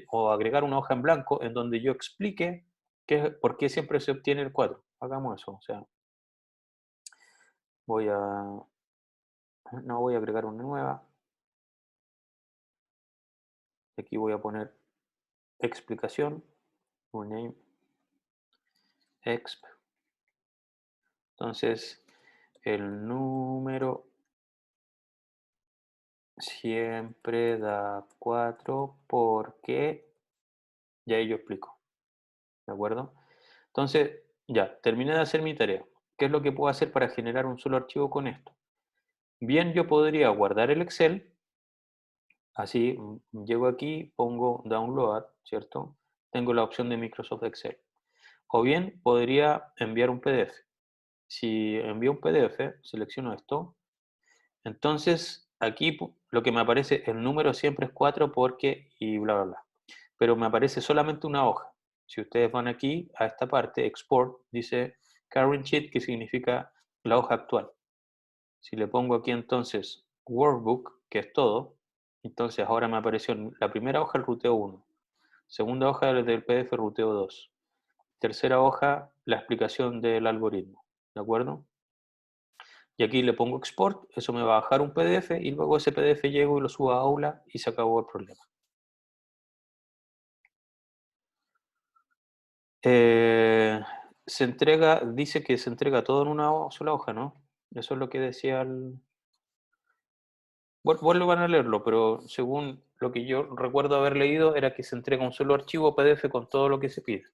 o agregar una hoja en blanco en donde yo explique por qué siempre se obtiene el 4. Hagamos eso, o sea, voy a, no voy a agregar una nueva. Aquí voy a poner explicación, rename, exp. Entonces, el número siempre da 4 porque, ya ahí yo explico, ¿de acuerdo? Entonces, ya, terminé de hacer mi tarea. ¿Qué es lo que puedo hacer para generar un solo archivo con esto? Bien, yo podría guardar el Excel, así llego aquí, pongo download, ¿cierto? Tengo la opción de Microsoft Excel. O bien podría enviar un PDF. Si envío un PDF, selecciono esto, entonces aquí lo que me aparece, el número siempre es 4 porque y bla, bla, bla. Pero me aparece solamente una hoja. Si ustedes van aquí a esta parte, export, dice current sheet, que significa la hoja actual. Si le pongo aquí entonces workbook, que es todo, entonces ahora me apareció la primera hoja el ruteo 1, segunda hoja del PDF ruteo 2, tercera hoja la explicación del algoritmo, ¿de acuerdo? Y aquí le pongo export, eso me va a bajar un PDF y luego ese PDF llego y lo subo a Aula y se acabó el problema. Se entrega, dice que se entrega todo en una sola hoja, ¿no? Eso es lo que decía el... Vuelvan a leerlo, pero según lo que yo recuerdo haber leído era que se entrega un solo archivo PDF con todo lo que se pide.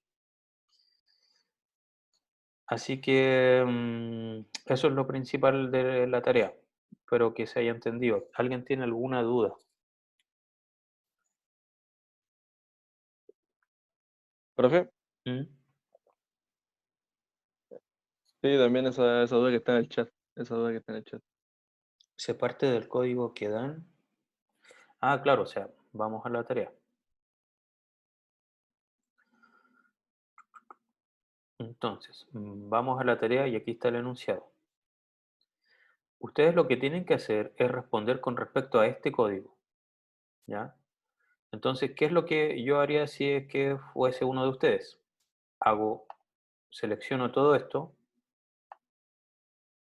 Así que eso es lo principal de la tarea. Espero que se haya entendido. ¿Alguien tiene alguna duda? ¿Profe? ¿Mm? Sí, también esa duda que está en el chat. Esa duda que está en el chat. ¿Se parte del código que dan? Ah, claro, o sea, vamos a la tarea. Entonces, vamos a la tarea y aquí está el enunciado. Ustedes lo que tienen que hacer es responder con respecto a este código, ¿ya? Entonces, ¿qué es lo que yo haría si es que fuese uno de ustedes? Selecciono todo esto.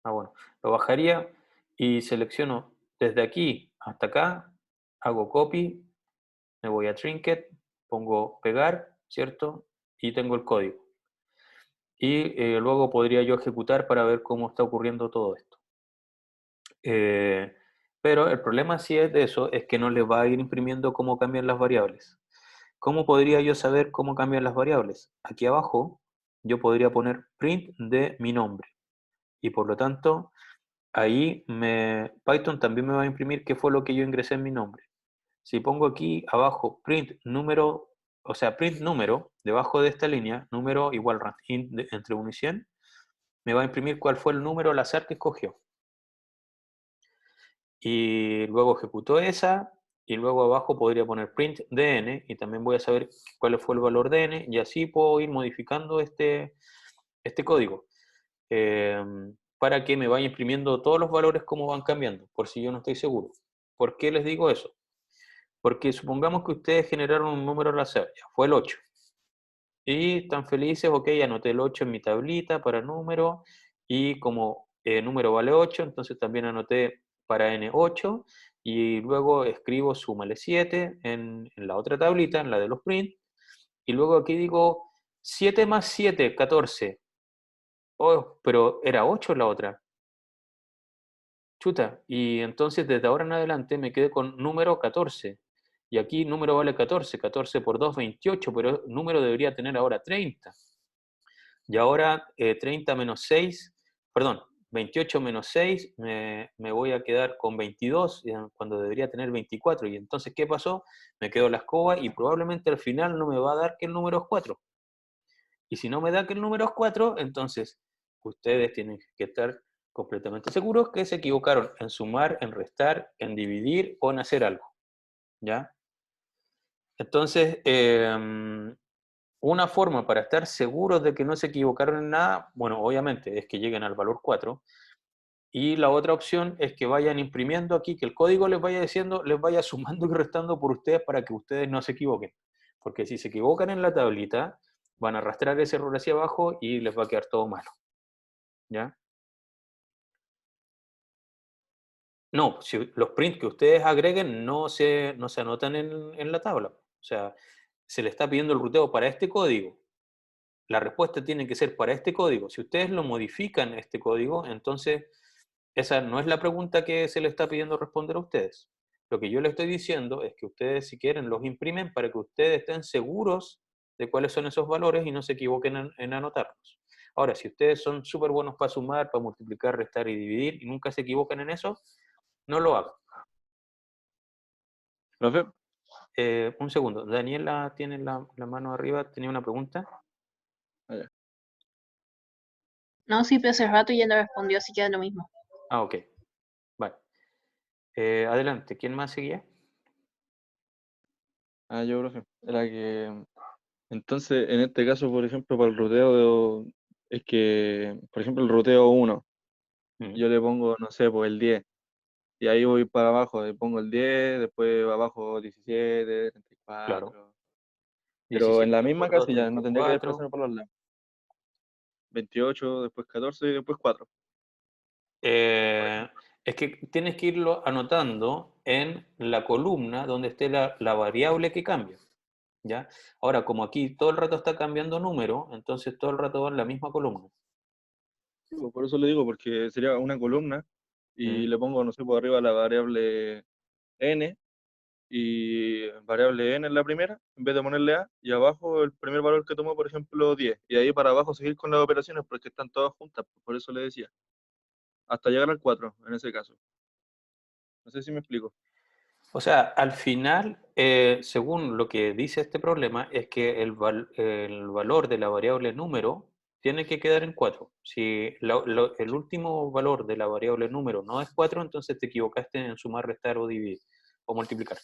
Bueno, lo bajaría y selecciono desde aquí hasta acá, hago copy, me voy a Trinket, pongo pegar, ¿cierto? Y tengo el código. Y luego podría yo ejecutar para ver cómo está ocurriendo todo esto. Pero el problema si es de eso es que no les va a ir imprimiendo cómo cambian las variables. ¿Cómo podría yo saber cómo cambian las variables? Aquí abajo yo podría poner print de mi nombre y por lo tanto ahí Python también me va a imprimir qué fue lo que yo ingresé en mi nombre. Si pongo aquí abajo print número, o sea, print número, debajo de esta línea, número igual int entre 1 y 100, me va a imprimir cuál fue el número al azar que escogió. Y luego ejecuto esa, y luego abajo podría poner print de n, y también voy a saber cuál fue el valor de n, y así puedo ir modificando este código para que me vaya imprimiendo todos los valores como van cambiando, por si yo no estoy seguro. ¿Por qué les digo eso? Porque supongamos que ustedes generaron un número al azar, ya fue el 8. Y están felices, ok, anoté el 8 en mi tablita para número, y como número vale 8, entonces también anoté para n 8, y luego escribo súmale 7 en la otra tablita, en la de los print, y luego aquí digo 7 más 7, 14. Oh, pero era 8 la otra. Chuta, y entonces desde ahora en adelante me quedé con número 14. Y aquí número vale 14, 14 por 2, 28, pero número debería tener ahora 30. Y ahora 30 menos 6, perdón, 28 menos 6, me voy a quedar con 22 cuando debería tener 24. Y entonces, ¿qué pasó? Me quedo la escoba y probablemente al final no me va a dar que el número es 4. Y si no me da que el número es 4, entonces ustedes tienen que estar completamente seguros que se equivocaron en sumar, en restar, en dividir o en hacer algo. ¿Ya? Entonces, una forma para estar seguros de que no se equivocaron en nada, bueno, obviamente es que lleguen al valor 4. Y la otra opción es que vayan imprimiendo aquí, que el código les vaya diciendo, les vaya sumando y restando por ustedes para que ustedes no se equivoquen. Porque si se equivocan en la tablita, van a arrastrar ese error hacia abajo y les va a quedar todo malo. ¿Ya? No, si los prints que ustedes agreguen no se anotan en la tabla. O sea, se le está pidiendo el ruteo para este código. La respuesta tiene que ser para este código. Si ustedes lo modifican este código, entonces esa no es la pregunta que se le está pidiendo responder a ustedes. Lo que yo les estoy diciendo es que ustedes, si quieren, los imprimen para que ustedes estén seguros de cuáles son esos valores y no se equivoquen en anotarlos. Ahora, si ustedes son súper buenos para sumar, para multiplicar, restar y dividir y nunca se equivocan en eso, no lo hagan. Profe, Un segundo, Daniela tiene la mano arriba, tenía una pregunta. allá. No, sí, pero hace rato ya no respondió, así que es lo mismo. Ah, ok. Vale. Adelante, ¿quién más seguía? Yo, profe. Era que, entonces, en este caso, por ejemplo, para el ruteo, es que, por ejemplo, el ruteo 1, Mm, yo le pongo, no sé, pues el 10. Y ahí voy para abajo, le pongo el 10, después abajo 17, claro. 34. Pero en 17 la misma por 2, casilla, no tendría que 34. desplazarme por los lados. 28, después 14 y después 4. Por Eh, ejemplo. es que tienes que irlo anotando en la columna donde esté la variable que cambia. ¿Ya? Ahora, como aquí todo el rato está cambiando número, entonces todo el rato va en la misma columna. Sí, pues, por eso le digo, porque sería una columna y Mm, le pongo, no sé, por arriba la variable n y variable n en la primera, en vez de ponerle a, y abajo el primer valor que tomó, por ejemplo, 10. Y ahí para abajo seguir con las operaciones porque están todas juntas, pues, por eso le decía. Hasta llegar al 4 en ese caso. No sé si me explico. O sea, al final, según lo que dice este problema, es que el valor de la variable número tiene que quedar en 4. Si el último valor de la variable número no es 4, entonces te equivocaste en sumar, restar o dividir o multiplicar.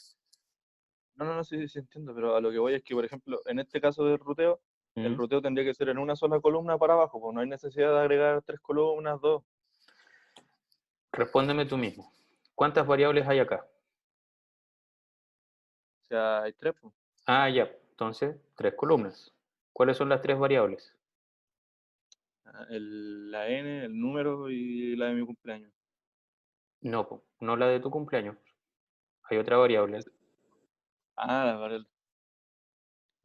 No, no, no, sí, sí entiendo, pero a lo que voy es que, por ejemplo, en este caso del ruteo, el ¿Mm? ruteo tendría que ser en una sola columna para abajo, pues no hay necesidad de agregar tres columnas, dos. Respóndeme tú mismo. ¿Cuántas variables hay acá? O sea, hay tres, pues. Ah, ya. Entonces, 3 columnas. ¿Cuáles son las 3 variables? La N, el número y la de mi cumpleaños. No, po, no la de tu cumpleaños. Hay otra variable. Es- la variable,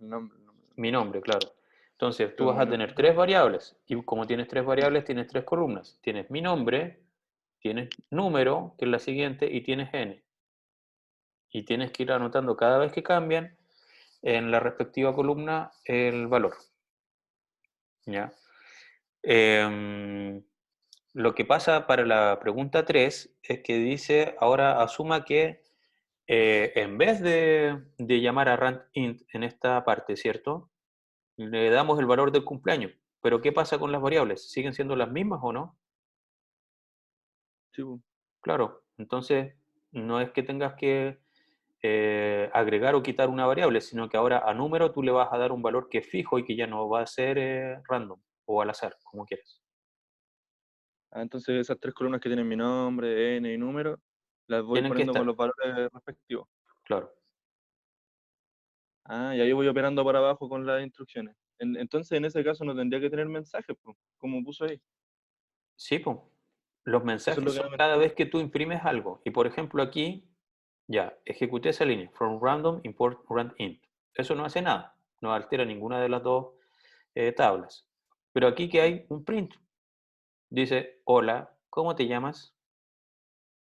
el nombre, Mi nombre, claro. Entonces, tú pero vas mi a tener nombre. 3 variables. Y como tienes 3 variables, tienes 3 columnas. Tienes mi nombre, tienes número, que es la siguiente, y tienes n. Y tienes que ir anotando cada vez que cambian en la respectiva columna el valor. ¿Ya? Em, lo que pasa para la pregunta 3 es que dice, ahora asuma que en vez de llamar a randint en esta parte, ¿cierto? Le damos el valor del cumpleaños. Pero ¿qué pasa con las variables? ¿Siguen siendo las mismas o no? Sí, pues. Claro, entonces no es que tengas que agregar o quitar una variable, sino que ahora a número tú le vas a dar un valor que es fijo y que ya no va a ser random o al azar, como quieras. Entonces esas tres columnas que tienen mi nombre, N y número, las voy Tienen que poniendo con estar, los valores respectivos. claro. Y ahí voy operando para abajo con las instrucciones. Entonces en ese caso no tendría que tener mensajes, pues, como puso ahí. Sí, pues. Los Eso es mensajes lo que son no me cada entiendo. vez que tú imprimes algo. Y por ejemplo aquí Ya, ejecuté esa línea, from random import rand int. Eso no hace nada, no altera ninguna de las dos tablas. Pero aquí que hay un print. Dice, hola, ¿cómo te llamas?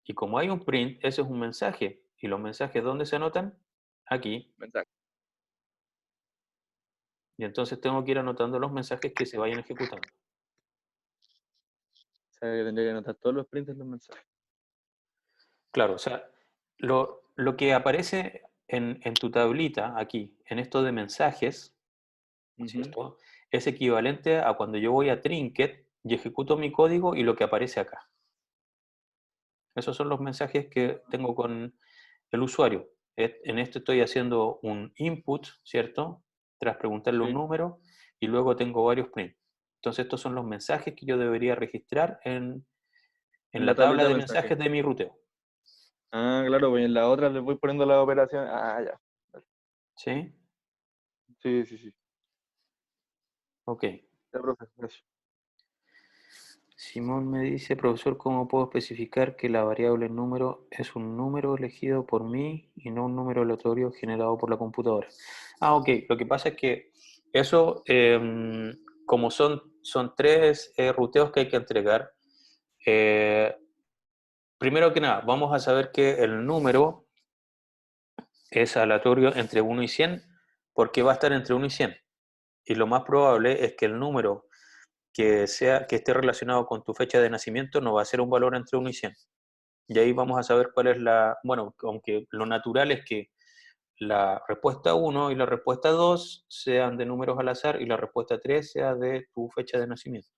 Y como hay un print, ese es un mensaje. ¿Y los mensajes dónde se anotan? Aquí. Mensaje. Y entonces tengo que ir anotando los mensajes que se vayan ejecutando. O sea, que tendría que anotar todos los prints de los mensajes. Claro, o sea, lo que aparece en tu tablita aquí, en esto de mensajes, ¿cierto? Es equivalente a cuando yo voy a Trinket y ejecuto mi código y lo que aparece acá. Esos son los mensajes que tengo con el usuario. En esto estoy haciendo un input, ¿cierto? Tras preguntarle un Sí. número y luego tengo varios prints. Entonces estos son los mensajes que yo debería registrar en En la la tabla tablita de de mensajes. mensajes de mi ruteo. Ah, claro, pues en la otra le voy poniendo la operación. Ah, ya. ¿Sí? Sí, sí, sí. Ok. Ya, profe, gracias. Simón me dice, profesor, ¿cómo puedo especificar que la variable número es un número elegido por mí y no un número aleatorio generado por la computadora? Ah, ok. Lo que pasa es que eso, como son tres ruteos que hay que entregar, primero que nada, vamos a saber que el número es aleatorio entre 1 y 100 porque va a estar entre 1 y 100. Y lo más probable es que el número que esté relacionado con tu fecha de nacimiento no va a ser un valor entre 1 y 100. Y ahí vamos a saber cuál es bueno, aunque lo natural es que la respuesta 1 y la respuesta 2 sean de números al azar y la respuesta 3 sea de tu fecha de nacimiento.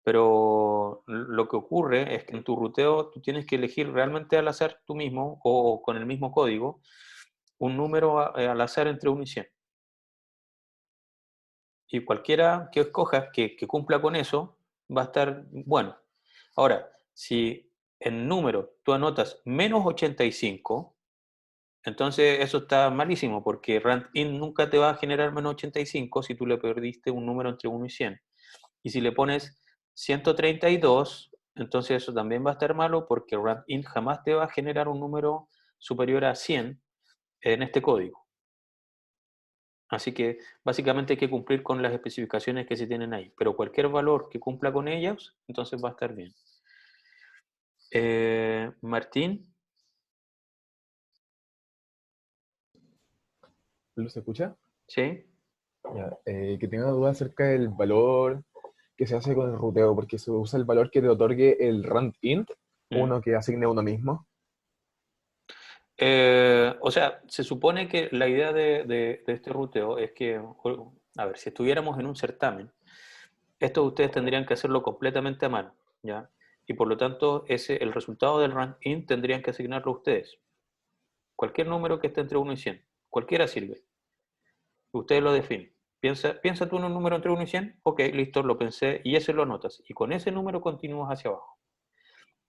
Pero lo que ocurre es que en tu ruteo tú tienes que elegir realmente al azar tú mismo o con el mismo código un número al azar entre 1 y 100. Y cualquiera que escojas que cumpla con eso va a estar bueno. Ahora, si en número tú anotas menos 85, entonces eso está malísimo porque randint nunca te va a generar menos 85 si tú le perdiste un número entre 1 y 100. Y si le pones 132, entonces eso también va a estar malo porque randint jamás te va a generar un número superior a 100 en este código. Así que básicamente hay que cumplir con las especificaciones que se tienen ahí, pero cualquier valor que cumpla con ellas, entonces va a estar bien. Martín, ¿Lo se escucha? ¿sí? Ya, que tenga duda acerca del valor que se hace con el ruteo, porque se usa el valor que te otorgue el rand int, Mm. uno que asigne uno mismo. O sea, se supone que la idea de este ruteo es que, a ver, si estuviéramos en un certamen, esto ustedes tendrían que hacerlo completamente a mano, ¿ya? Y por lo tanto, el resultado del rank in tendrían que asignarlo ustedes. Cualquier número que esté entre 1 y 100, cualquiera sirve. Ustedes lo definen. Piensa tú en un número entre 1 y 100, ok, listo, lo pensé, y ese lo anotas. Y con ese número continúas hacia abajo.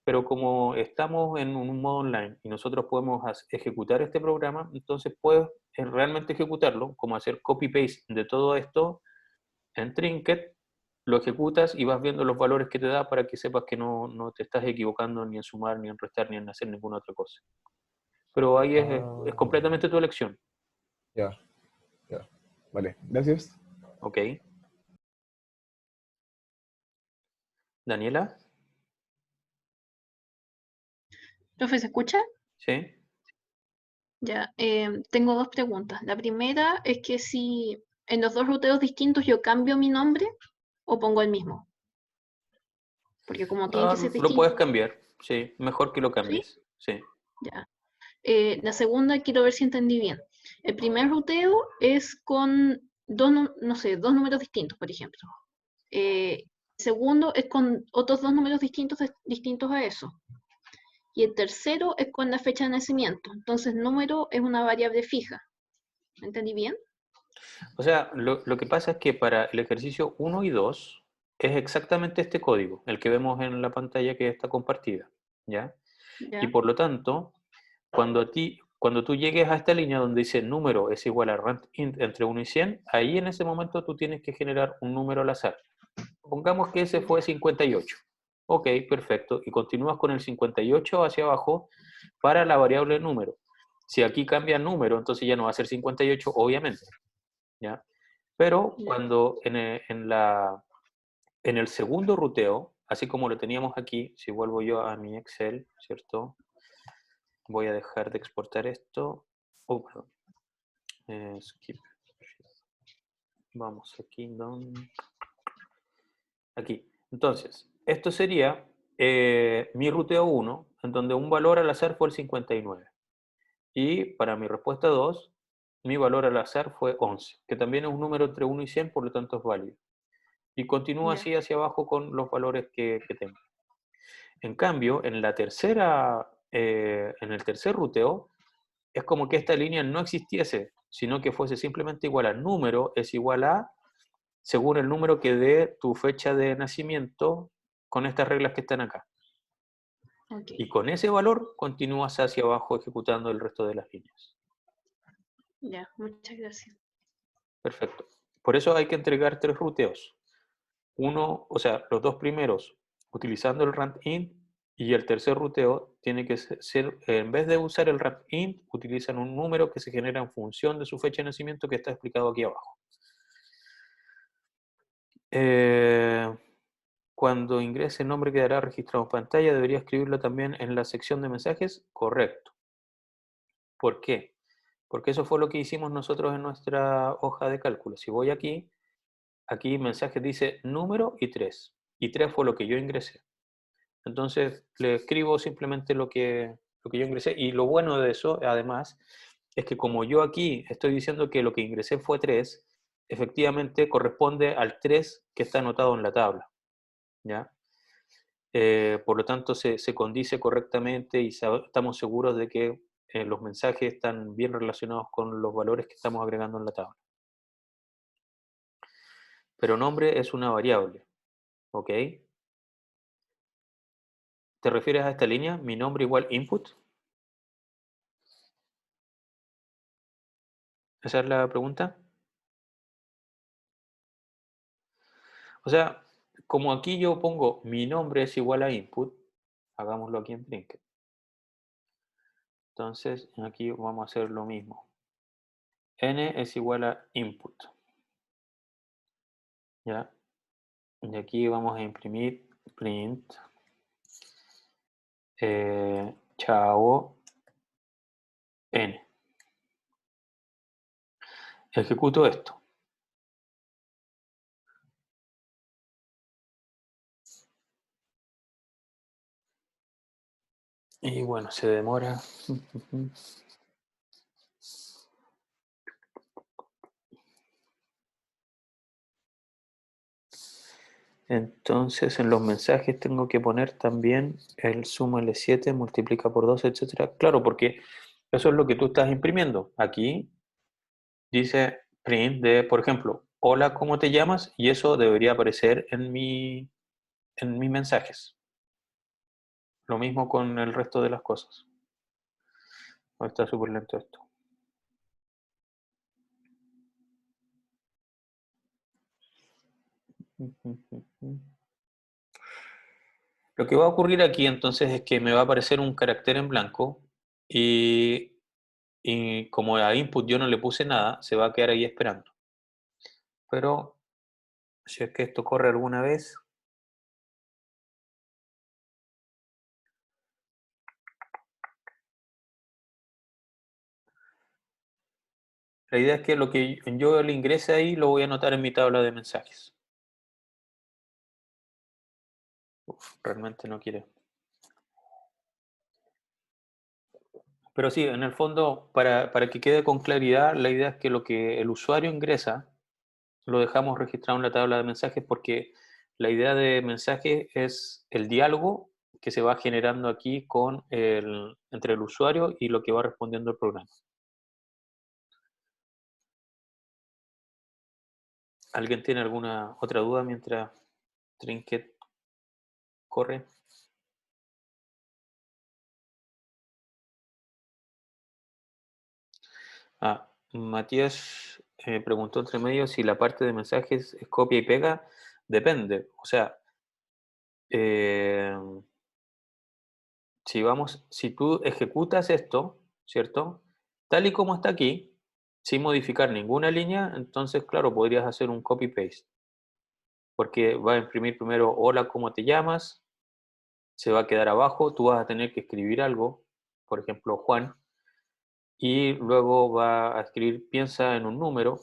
Pero como estamos en un modo online y nosotros podemos ejecutar este programa, entonces puedes realmente ejecutarlo, como hacer copy-paste de todo esto en Trinket, lo ejecutas y vas viendo los valores que te da para que sepas que no te estás equivocando ni en sumar, ni en restar, ni en hacer ninguna otra cosa. Pero ahí es Ah, completamente tu elección, ya, ya. Vale, gracias. ¿ok? Daniela, Profe, ¿se escucha? ¿sí? Ya, tengo dos preguntas. La primera es que si en los dos ruteos distintos yo cambio mi nombre o pongo el mismo, porque como tienen que ser Lo puedes distintos, cambiar, sí, mejor que lo ¿sí? cambies, sí. Ya. La segunda quiero ver si entendí bien. El primer ruteo es con dos, no sé, dos números distintos, por ejemplo. El segundo es con otros dos números distintos a eso. Y el tercero es con la fecha de nacimiento. Entonces, número es una variable fija. ¿Me entendí bien? O sea, lo que pasa es que para el ejercicio 1 y 2 es exactamente este código, el que vemos en la pantalla que está compartida, ¿ya? Y Ya. por lo tanto, cuando tú llegues a esta línea donde dice número es igual a randint entre 1 y 100, ahí en ese momento tú tienes que generar un número al azar. Pongamos que ese fue 58. Ok, perfecto. Y continúas con el 58 hacia abajo para la variable número. Si aquí cambia número, entonces ya no va a ser 58, obviamente. ¿Ya? Pero cuando en el segundo ruteo, así como lo teníamos aquí, si vuelvo yo a mi Excel, ¿cierto? Voy a dejar de exportar esto. Oh, perdón. Skip. Vamos aquí, aquí. Entonces, esto sería mi ruteo 1, en donde un valor al azar fue el 59. Y para mi respuesta 2, mi valor al azar fue 11, que también es un número entre 1 y 100, por lo tanto es válido. Y continúa así hacia abajo con los valores que tengo. En cambio, en el tercer ruteo, es como que esta línea no existiese, sino que fuese simplemente igual a número es igual a, según el número que dé tu fecha de nacimiento, con estas reglas que están acá. Okay. Y con ese valor continúas hacia abajo ejecutando el resto de las líneas. Ya, muchas gracias. Perfecto. Por eso hay que entregar 3 ruteos. Uno, o sea, los 2 primeros utilizando el randint, y el tercer ruteo tiene que ser, en vez de usar el randint, utilizan un número que se genera en función de su fecha de nacimiento, que está explicado aquí abajo. Cuando ingrese el nombre quedará registrado en pantalla, debería escribirlo también en la sección de mensajes. Correcto. ¿Por qué? Porque eso fue lo que hicimos nosotros en nuestra hoja de cálculo. Si voy aquí mensajes dice número y 3. Y 3 fue lo que yo ingresé. Entonces le escribo simplemente lo que yo ingresé. Y lo bueno de eso, además, es que como yo aquí estoy diciendo que lo que ingresé fue 3, efectivamente corresponde al 3 que está anotado en la tabla. ¿Ya? Por lo tanto, se condice correctamente y estamos seguros de que los mensajes están bien relacionados con los valores que estamos agregando en la tabla. Pero nombre es una variable. ¿Ok? ¿Te refieres a esta línea? Mi nombre igual input. ¿Esa es la pregunta? O sea, como aquí yo pongo mi nombre es igual a input, hagámoslo aquí en Trinket. Entonces, aquí vamos a hacer lo mismo. N es igual a input. ¿Ya? Y aquí vamos a imprimir print. Chao N. Ejecuto esto. Y bueno, se demora. Entonces en los mensajes tengo que poner también el suma L7, multiplica por 2, etcétera. Claro, porque eso es lo que tú estás imprimiendo. Aquí dice print de, por ejemplo, hola, ¿cómo te llamas? Y eso debería aparecer en mis mensajes. Lo mismo con el resto de las cosas. Está súper lento esto. Lo que va a ocurrir aquí entonces es que me va a aparecer un carácter en blanco y como a input yo no le puse nada, se va a quedar ahí esperando. Pero si es que esto corre alguna vez, la idea es que lo que yo le ingrese ahí lo voy a anotar en mi tabla de mensajes. Realmente no quiere. Pero sí, en el fondo, para que quede con claridad, la idea es que lo que el usuario ingresa lo dejamos registrado en la tabla de mensajes, porque la idea de mensaje es el diálogo que se va generando aquí entre el usuario y lo que va respondiendo el programa. ¿Alguien tiene alguna otra duda mientras Trinket corre? Matías preguntó entre medio si la parte de mensajes es copia y pega. Depende. O sea, si tú ejecutas esto, ¿cierto? Tal y como está aquí, sin modificar ninguna línea, entonces, claro, podrías hacer un copy-paste. Porque va a imprimir primero, hola, ¿cómo te llamas? Se va a quedar abajo, tú vas a tener que escribir algo, por ejemplo, Juan, y luego va a escribir, piensa en un número,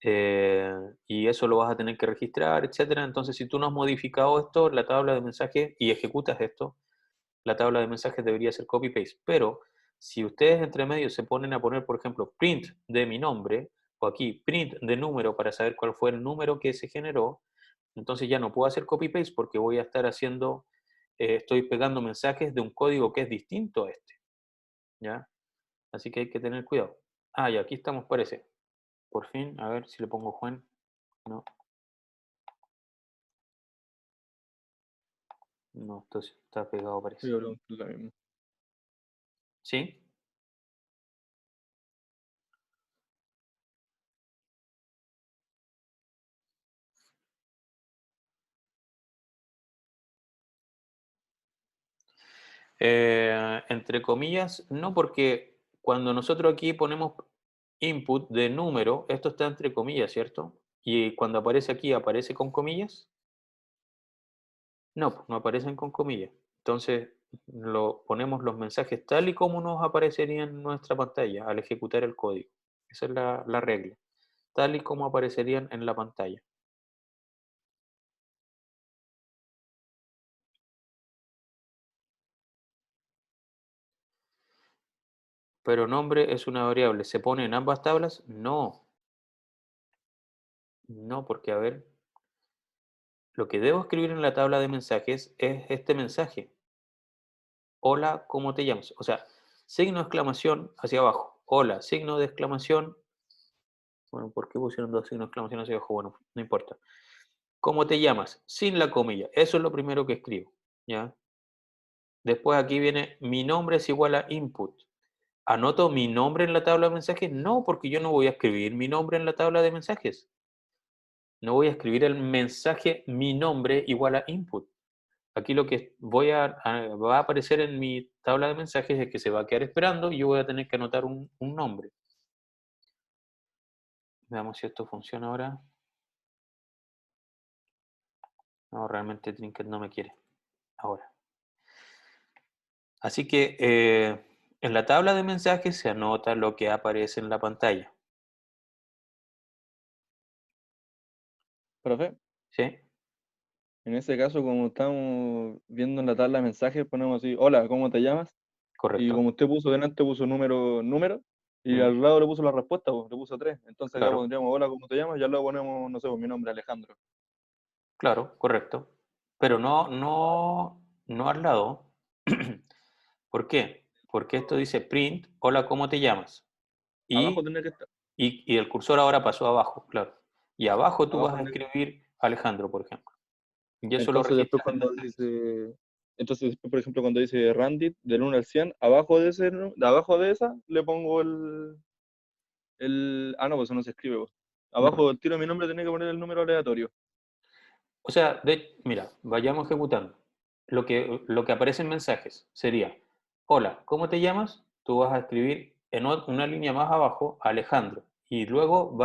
y eso lo vas a tener que registrar, etcétera. Entonces, si tú no has modificado esto, la tabla de mensajes, y ejecutas esto, la tabla de mensajes debería ser copy-paste. Pero si ustedes entre medio se ponen a poner, por ejemplo, print de mi nombre, o aquí print de número para saber cuál fue el número que se generó, entonces ya no puedo hacer copy-paste porque voy a estar haciendo, estoy pegando mensajes de un código que es distinto a este, ¿ya? Así que hay que tener cuidado. Ah, y aquí estamos, parece. Por fin, a ver si le pongo Juan. No, no, esto sí está pegado, parece. Yo pregunto lo mismo. ¿Sí? Entre comillas, no, porque cuando nosotros aquí ponemos input de número, esto está entre comillas, ¿cierto? Y cuando aparece aquí, ¿aparece con comillas? No, pues, no aparecen con comillas. Entonces, ponemos los mensajes tal y como nos aparecerían en nuestra pantalla al ejecutar el código. Esa es la regla. Tal y como aparecerían en la pantalla. Pero nombre es una variable. ¿Se pone en ambas tablas? No. No, porque a ver, lo que debo escribir en la tabla de mensajes es este mensaje. Hola, ¿cómo te llamas? O sea, signo de exclamación hacia abajo. Hola, signo de exclamación. Bueno, ¿por qué pusieron dos signos de exclamación hacia abajo? Bueno, no importa. ¿Cómo te llamas? Sin la comilla. Eso es lo primero que escribo. ¿Ya? Después aquí viene mi nombre es igual a input. ¿Anoto mi nombre en la tabla de mensajes? No, porque yo no voy a escribir mi nombre en la tabla de mensajes. No voy a escribir el mensaje mi nombre igual a input. Aquí lo que va a aparecer en mi tabla de mensajes es que se va a quedar esperando y yo voy a tener que anotar un nombre. Veamos si esto funciona ahora. No, realmente Trinket no me quiere. Ahora. Así que en la tabla de mensajes se anota lo que aparece en la pantalla. Profe, ¿Sí? en ese caso, como estamos viendo en la tabla de mensajes, ponemos así, hola, ¿cómo te llamas? Y Correcto. como usted puso delante, puso número, y Mm, al lado le puso la respuesta, pues, le puso 3. Entonces acá claro, pondríamos, hola, ¿cómo te llamas? Y al lado ponemos, no sé, pues, mi nombre, Alejandro. claro, correcto. Pero no al lado. ¿Por qué? Porque esto dice print, hola, ¿cómo te llamas? Abajo Y, tendría que estar. y el cursor ahora pasó abajo, claro. Y abajo tú Abajo vas a tendría que escribir Alejandro, por ejemplo. Y eso lo Entonces después registras en cuando mensajes. dice, entonces después, por ejemplo, cuando dice Randit del 1 al 100, abajo de ese, de abajo de esa le pongo no, pues eso no se escribe, pues. No. Abajo del tiro de mi nombre tenía que poner el número aleatorio. O sea, mira, vayamos ejecutando. Lo que aparece en mensajes sería, hola, ¿cómo te llamas? Tú vas a escribir en una línea más abajo, Alejandro, y luego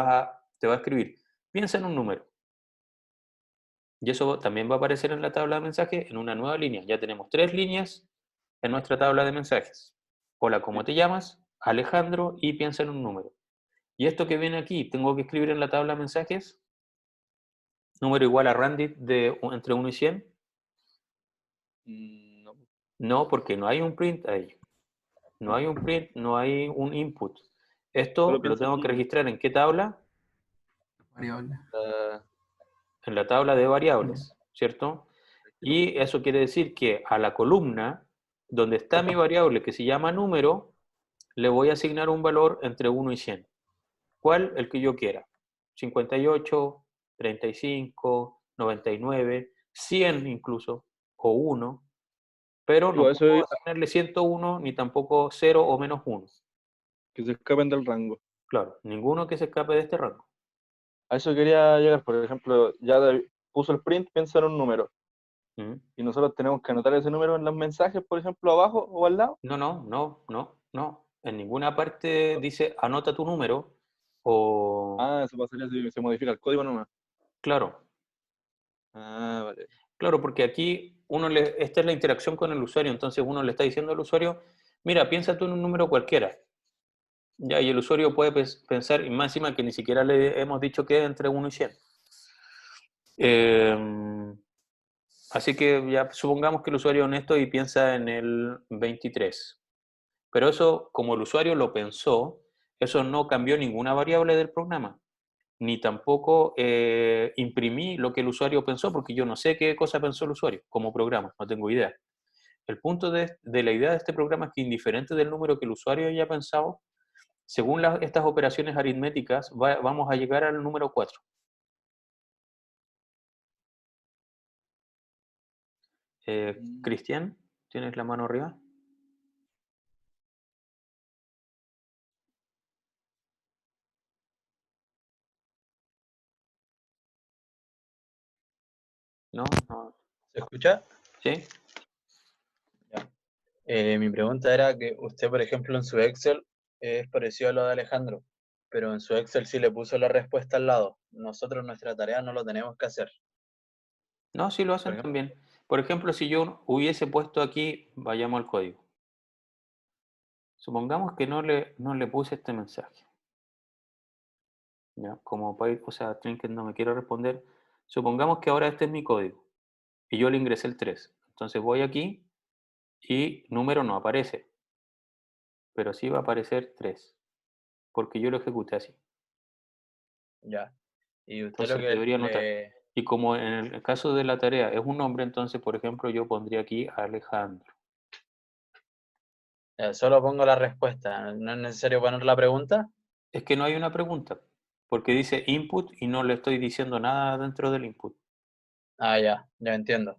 te va a escribir, piensa en un número. Y eso también va a aparecer en la tabla de mensajes en una nueva línea. Ya tenemos 3 líneas en nuestra tabla de mensajes. Hola, ¿cómo Sí. te llamas? Alejandro, y piensa en un número. Y esto que viene aquí, tengo que escribir en la tabla de mensajes, número igual a Randit entre 1 y 100. No, No, porque no hay un print ahí. No hay un print, no hay un input. Esto solo lo piensa en tengo un que número. registrar en qué tabla? Variable. Ah, En la tabla de Mm. variables, ¿cierto? Y eso quiere decir que a la columna donde está mi variable que se llama número, le voy a asignar un valor entre 1 y 100. ¿Cuál? El que yo quiera. 58, 35, 99, 100 incluso, o 1, pero digo, no eso puedo es asignarle 101 ni tampoco 0 o menos 1. que se escapen del rango. Claro, ninguno que se escape de este rango. A eso quería llegar, por ejemplo, puso el print, piensa en un número. ¿Mm? y nosotros tenemos que anotar ese número en los mensajes, por ejemplo, abajo o al lado. No. En ninguna parte dice anota tu número o... Ah, eso pasaría si se modifica el código nomás. Claro, Ah, vale. claro, porque aquí esta es la interacción con el usuario, entonces uno le está diciendo al usuario, mira, piensa tú en un número cualquiera. Ya, y el usuario puede pensar, y más encima que ni siquiera le hemos dicho que es entre 1 y 100. Así que ya supongamos que el usuario es honesto y piensa en el 23. Pero eso, como el usuario lo pensó, eso no cambió ninguna variable del programa, ni tampoco imprimí lo que el usuario pensó, porque yo no sé qué cosa pensó el usuario como programa, no tengo idea. El punto de la idea de este programa es que indiferente del número que el usuario haya pensado, según estas operaciones aritméticas, vamos a llegar al número 4. Cristian, ¿tienes la mano arriba? No, no. ¿Se escucha? ¿Sí? Ya. Mi pregunta era que usted, por ejemplo, en su Excel es parecido a lo de Alejandro, pero en su Excel sí le puso la respuesta al lado. Nosotros nuestra tarea no lo tenemos que hacer. No, sí lo Por hacen ejemplo, también. Por ejemplo, si yo hubiese puesto aquí, vayamos al código. Supongamos que no le puse este mensaje. ¿Ya? Como o sea, Trinket no me quiere responder. Supongamos que ahora este es mi código y yo le ingresé el 3. Entonces voy aquí y número no aparece, pero sí va a aparecer 3, porque yo lo ejecuté así. ya. Y usted lo Entonces que debería notar. le... Y como en el caso de la tarea es un nombre, entonces, por ejemplo, yo pondría aquí Alejandro. solo pongo la respuesta, no es necesario poner la pregunta. Es que no hay una pregunta, porque dice input y no le estoy diciendo nada dentro del input. Ah, ya entiendo.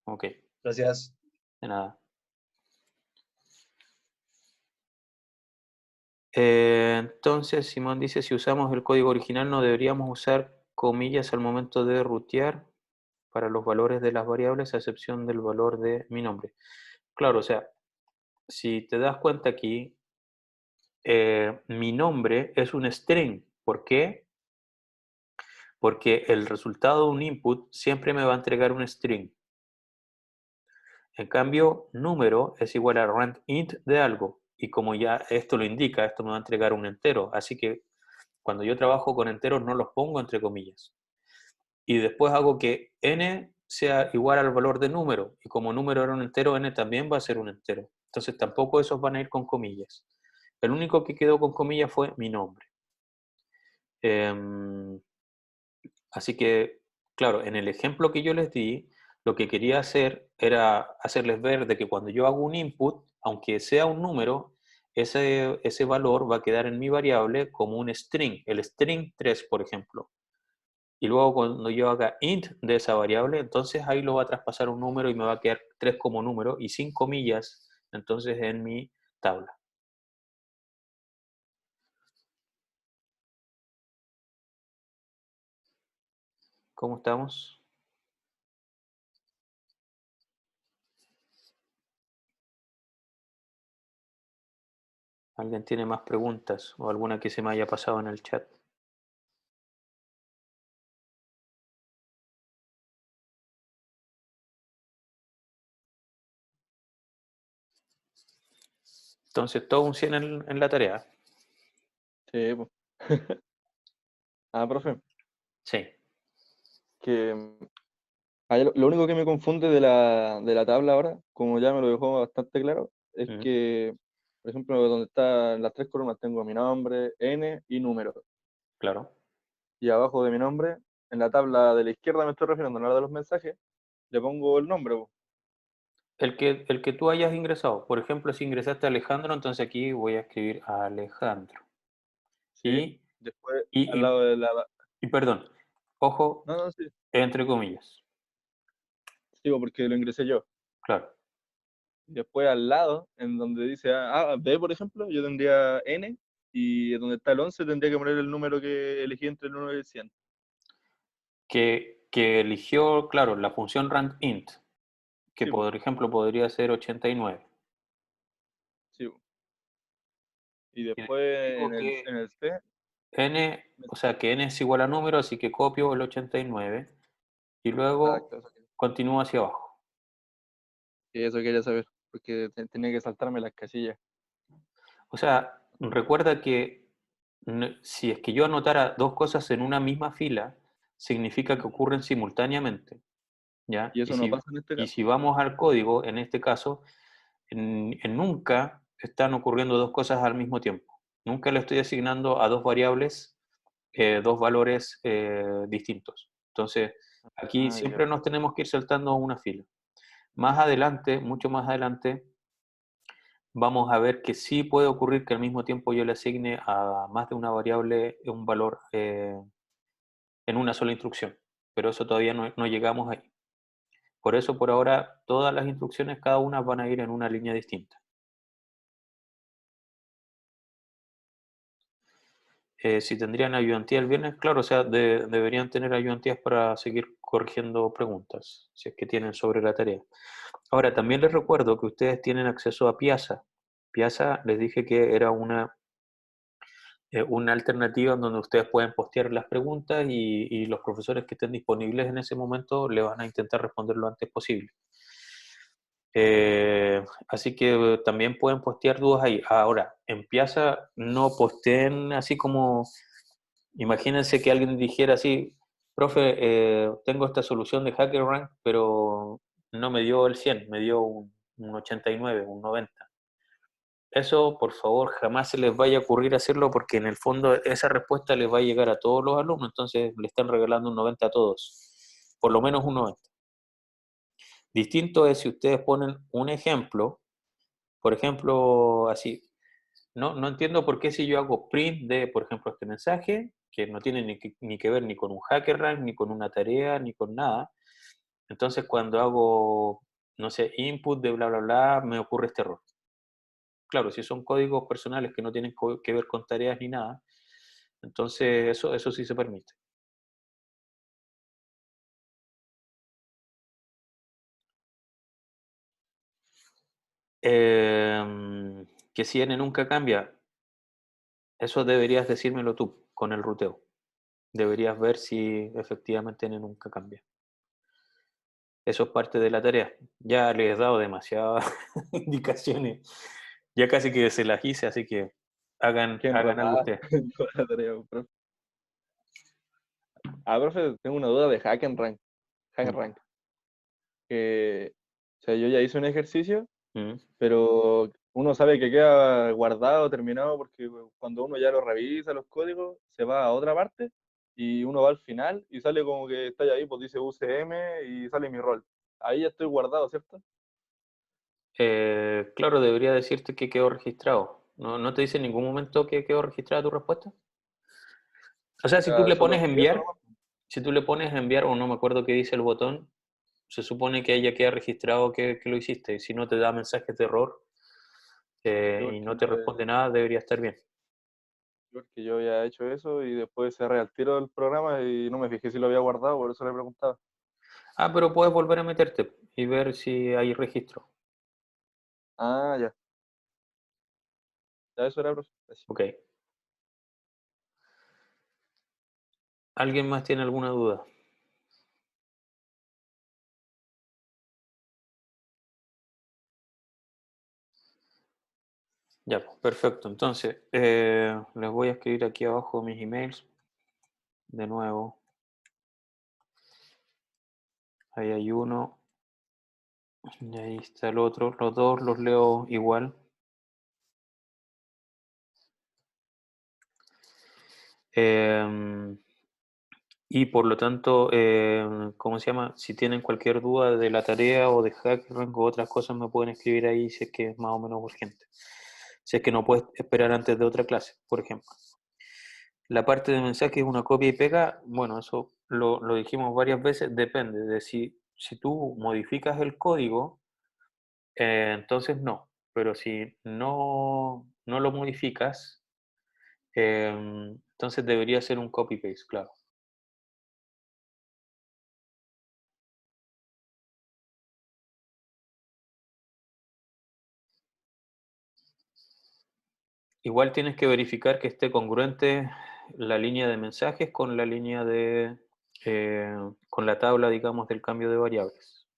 Ok, Gracias. de nada. Entonces, Simón dice, si usamos el código original no deberíamos usar comillas al momento de rutear para los valores de las variables, a excepción del valor de mi nombre. Claro, o sea, si te das cuenta aquí, mi nombre es un string. ¿Por qué? Porque el resultado de un input siempre me va a entregar un string. En cambio, número es igual a rank int de algo. Y como ya esto lo indica, esto me va a entregar un entero. Así que cuando yo trabajo con enteros no los pongo entre comillas. Y después hago que n sea igual al valor de número. Y como número era un entero, n también va a ser un entero. Entonces tampoco esos van a ir con comillas. El único que quedó con comillas fue mi nombre. Así que, claro, en el ejemplo que yo les di, lo que quería hacer era hacerles ver de que cuando yo hago un input, aunque sea un número, ese valor va a quedar en mi variable como un string, el string 3, por ejemplo. Y luego cuando yo haga int de esa variable, entonces ahí lo va a traspasar un número y me va a quedar 3 como número y sin comillas, entonces en mi tabla. ¿Cómo estamos? ¿Alguien tiene más preguntas o alguna que se me haya pasado en el chat? Entonces, todo un 100 en la tarea. Sí, pues. Profe, Sí. que lo único que me confunde de la tabla ahora, como ya me lo dejó bastante claro, es Mm, que, por ejemplo, donde están las tres columnas tengo mi nombre, N y número. claro. Y abajo de mi nombre, en la tabla de la izquierda me estoy refiriendo, no a la de los mensajes, le pongo el nombre, po. El que tú hayas ingresado. Por ejemplo, si ingresaste a Alejandro, entonces aquí voy a escribir Alejandro. ¿Sí? Y, Después, y, al lado y, de la... y perdón, ojo, No, no, sí, entre comillas. digo porque lo ingresé yo. Claro. Después al lado, en donde dice B, por ejemplo, yo tendría N, y donde está el 11 tendría que poner el número que elegí entre el 1 y el 100. Que que eligió, claro, la función randint, que Sí, por ejemplo podría ser 89. sí. Y Y después digo que en el C, n, o sea, que n es igual a número, así que copio el 89 y luego exacto, continúo hacia abajo. y eso quería saber, porque tenía que saltarme las casillas. O sea, recuerda que si es que yo anotara dos cosas en una misma fila, significa que ocurren simultáneamente, ¿ya? Y eso no pasa en este Y caso. si vamos al código, en este caso, nunca están ocurriendo dos cosas al mismo tiempo. Nunca le estoy asignando a dos variables dos valores distintos. Entonces, aquí Ah, ya. siempre nos tenemos que ir saltando una fila. Más adelante, mucho más adelante, vamos a ver que sí puede ocurrir que al mismo tiempo yo le asigne a más de una variable un valor en una sola instrucción, pero eso todavía no llegamos ahí. Por eso, por ahora, todas las instrucciones, cada una van a ir en una línea distinta. Si tendrían ayudantía el viernes, claro, o sea, deberían tener ayudantías para seguir corrigiendo preguntas, si es que tienen sobre la tarea. Ahora, también les recuerdo que ustedes tienen acceso a Piazza. Piazza les dije que era una alternativa en donde ustedes pueden postear las preguntas y los profesores que estén disponibles en ese momento le van a intentar responder lo antes posible. Así que también pueden postear dudas ahí. Ahora, en Piazza no posteen así como, imagínense que alguien dijera así, profe, tengo esta solución de HackerRank, pero no me dio el 100, me dio un 89, un 90. Eso, por favor, jamás se les vaya a ocurrir hacerlo porque en el fondo esa respuesta les va a llegar a todos los alumnos, entonces le están regalando un 90 a todos, por lo menos un 90. Distinto es si ustedes ponen un ejemplo, por ejemplo, así, no entiendo por qué si yo hago print de, por ejemplo, este mensaje, que no tiene ni que ver ni con un HackerRank, ni con una tarea, ni con nada, entonces cuando hago, no sé, input de bla, bla, bla, me ocurre este error. Claro, si son códigos personales que no tienen que ver con tareas ni nada, entonces eso sí se permite. Que si n nunca cambia, eso deberías decírmelo tú con el ruteo. Deberías ver si efectivamente n nunca cambia. Eso es parte de la tarea. Ya les he dado demasiadas indicaciones. Ya casi que se las hice, así que Qué hagan algo enredada ustedes. toda la tarea, profe. Ah, profe, tengo una duda de HackerRank. HackerRank. O sea, yo ya hice un ejercicio, Mm. pero uno sabe que queda guardado, terminado, porque cuando uno ya lo revisa los códigos, se va a otra parte y uno va al final y sale como que está ahí, pues dice UCM y sale mi rol. Ahí ya estoy guardado, ¿cierto? Claro, debería decirte que quedó registrado. ¿No te dice en ningún momento que quedó registrada tu respuesta? O sea, O si tú sea, le solo pones escribe eso enviar, nomás. si tú le pones enviar o no me acuerdo qué dice el botón, se supone que ahí ya queda registrado que lo hiciste. Si no te da mensajes de error Sí, y porque no te responde nada, debería estar bien. porque yo había hecho eso y después cerré al tiro del programa y no me fijé si lo había guardado, por eso le preguntaba. Ah, pero puedes volver a meterte y ver si hay registro. Ah, ya. Ya eso era, profe. Gracias. Ok. ¿Alguien más tiene alguna duda? Ya, pues, perfecto. Entonces, les voy a escribir aquí abajo mis emails de nuevo. Ahí hay uno. Y ahí está el otro. Los dos los leo igual. Em, y por lo tanto, ¿cómo se llama? Si tienen cualquier duda de la tarea o de HackerRank o otras cosas, me pueden escribir ahí si es que es más o menos urgente. Si es que no puedes esperar antes de otra clase, por ejemplo. La parte de mensaje es una copia y pega. Bueno, eso lo dijimos varias veces. Depende de si tú modificas el código, entonces no. Pero si no lo modificas, entonces debería ser un copy-paste, claro. igual tienes que verificar que esté congruente la línea de mensajes con la línea de, con la tabla, digamos, del cambio de variables.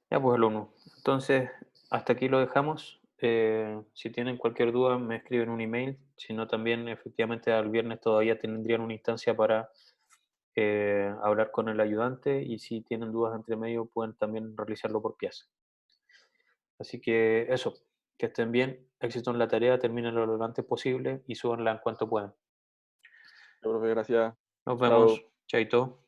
Ya pues, alumno. Entonces, hasta aquí lo dejamos. Si tienen cualquier duda, me escriben un email. Si no, también efectivamente al viernes todavía tendrían una instancia para hablar con el ayudante, y si tienen dudas entre medio pueden también realizarlo por pieza. Así que eso, que estén bien, éxito en la tarea, terminen lo antes posible y súbanla en cuanto puedan. Profe, gracias. Nos Chao. vemos, chaito.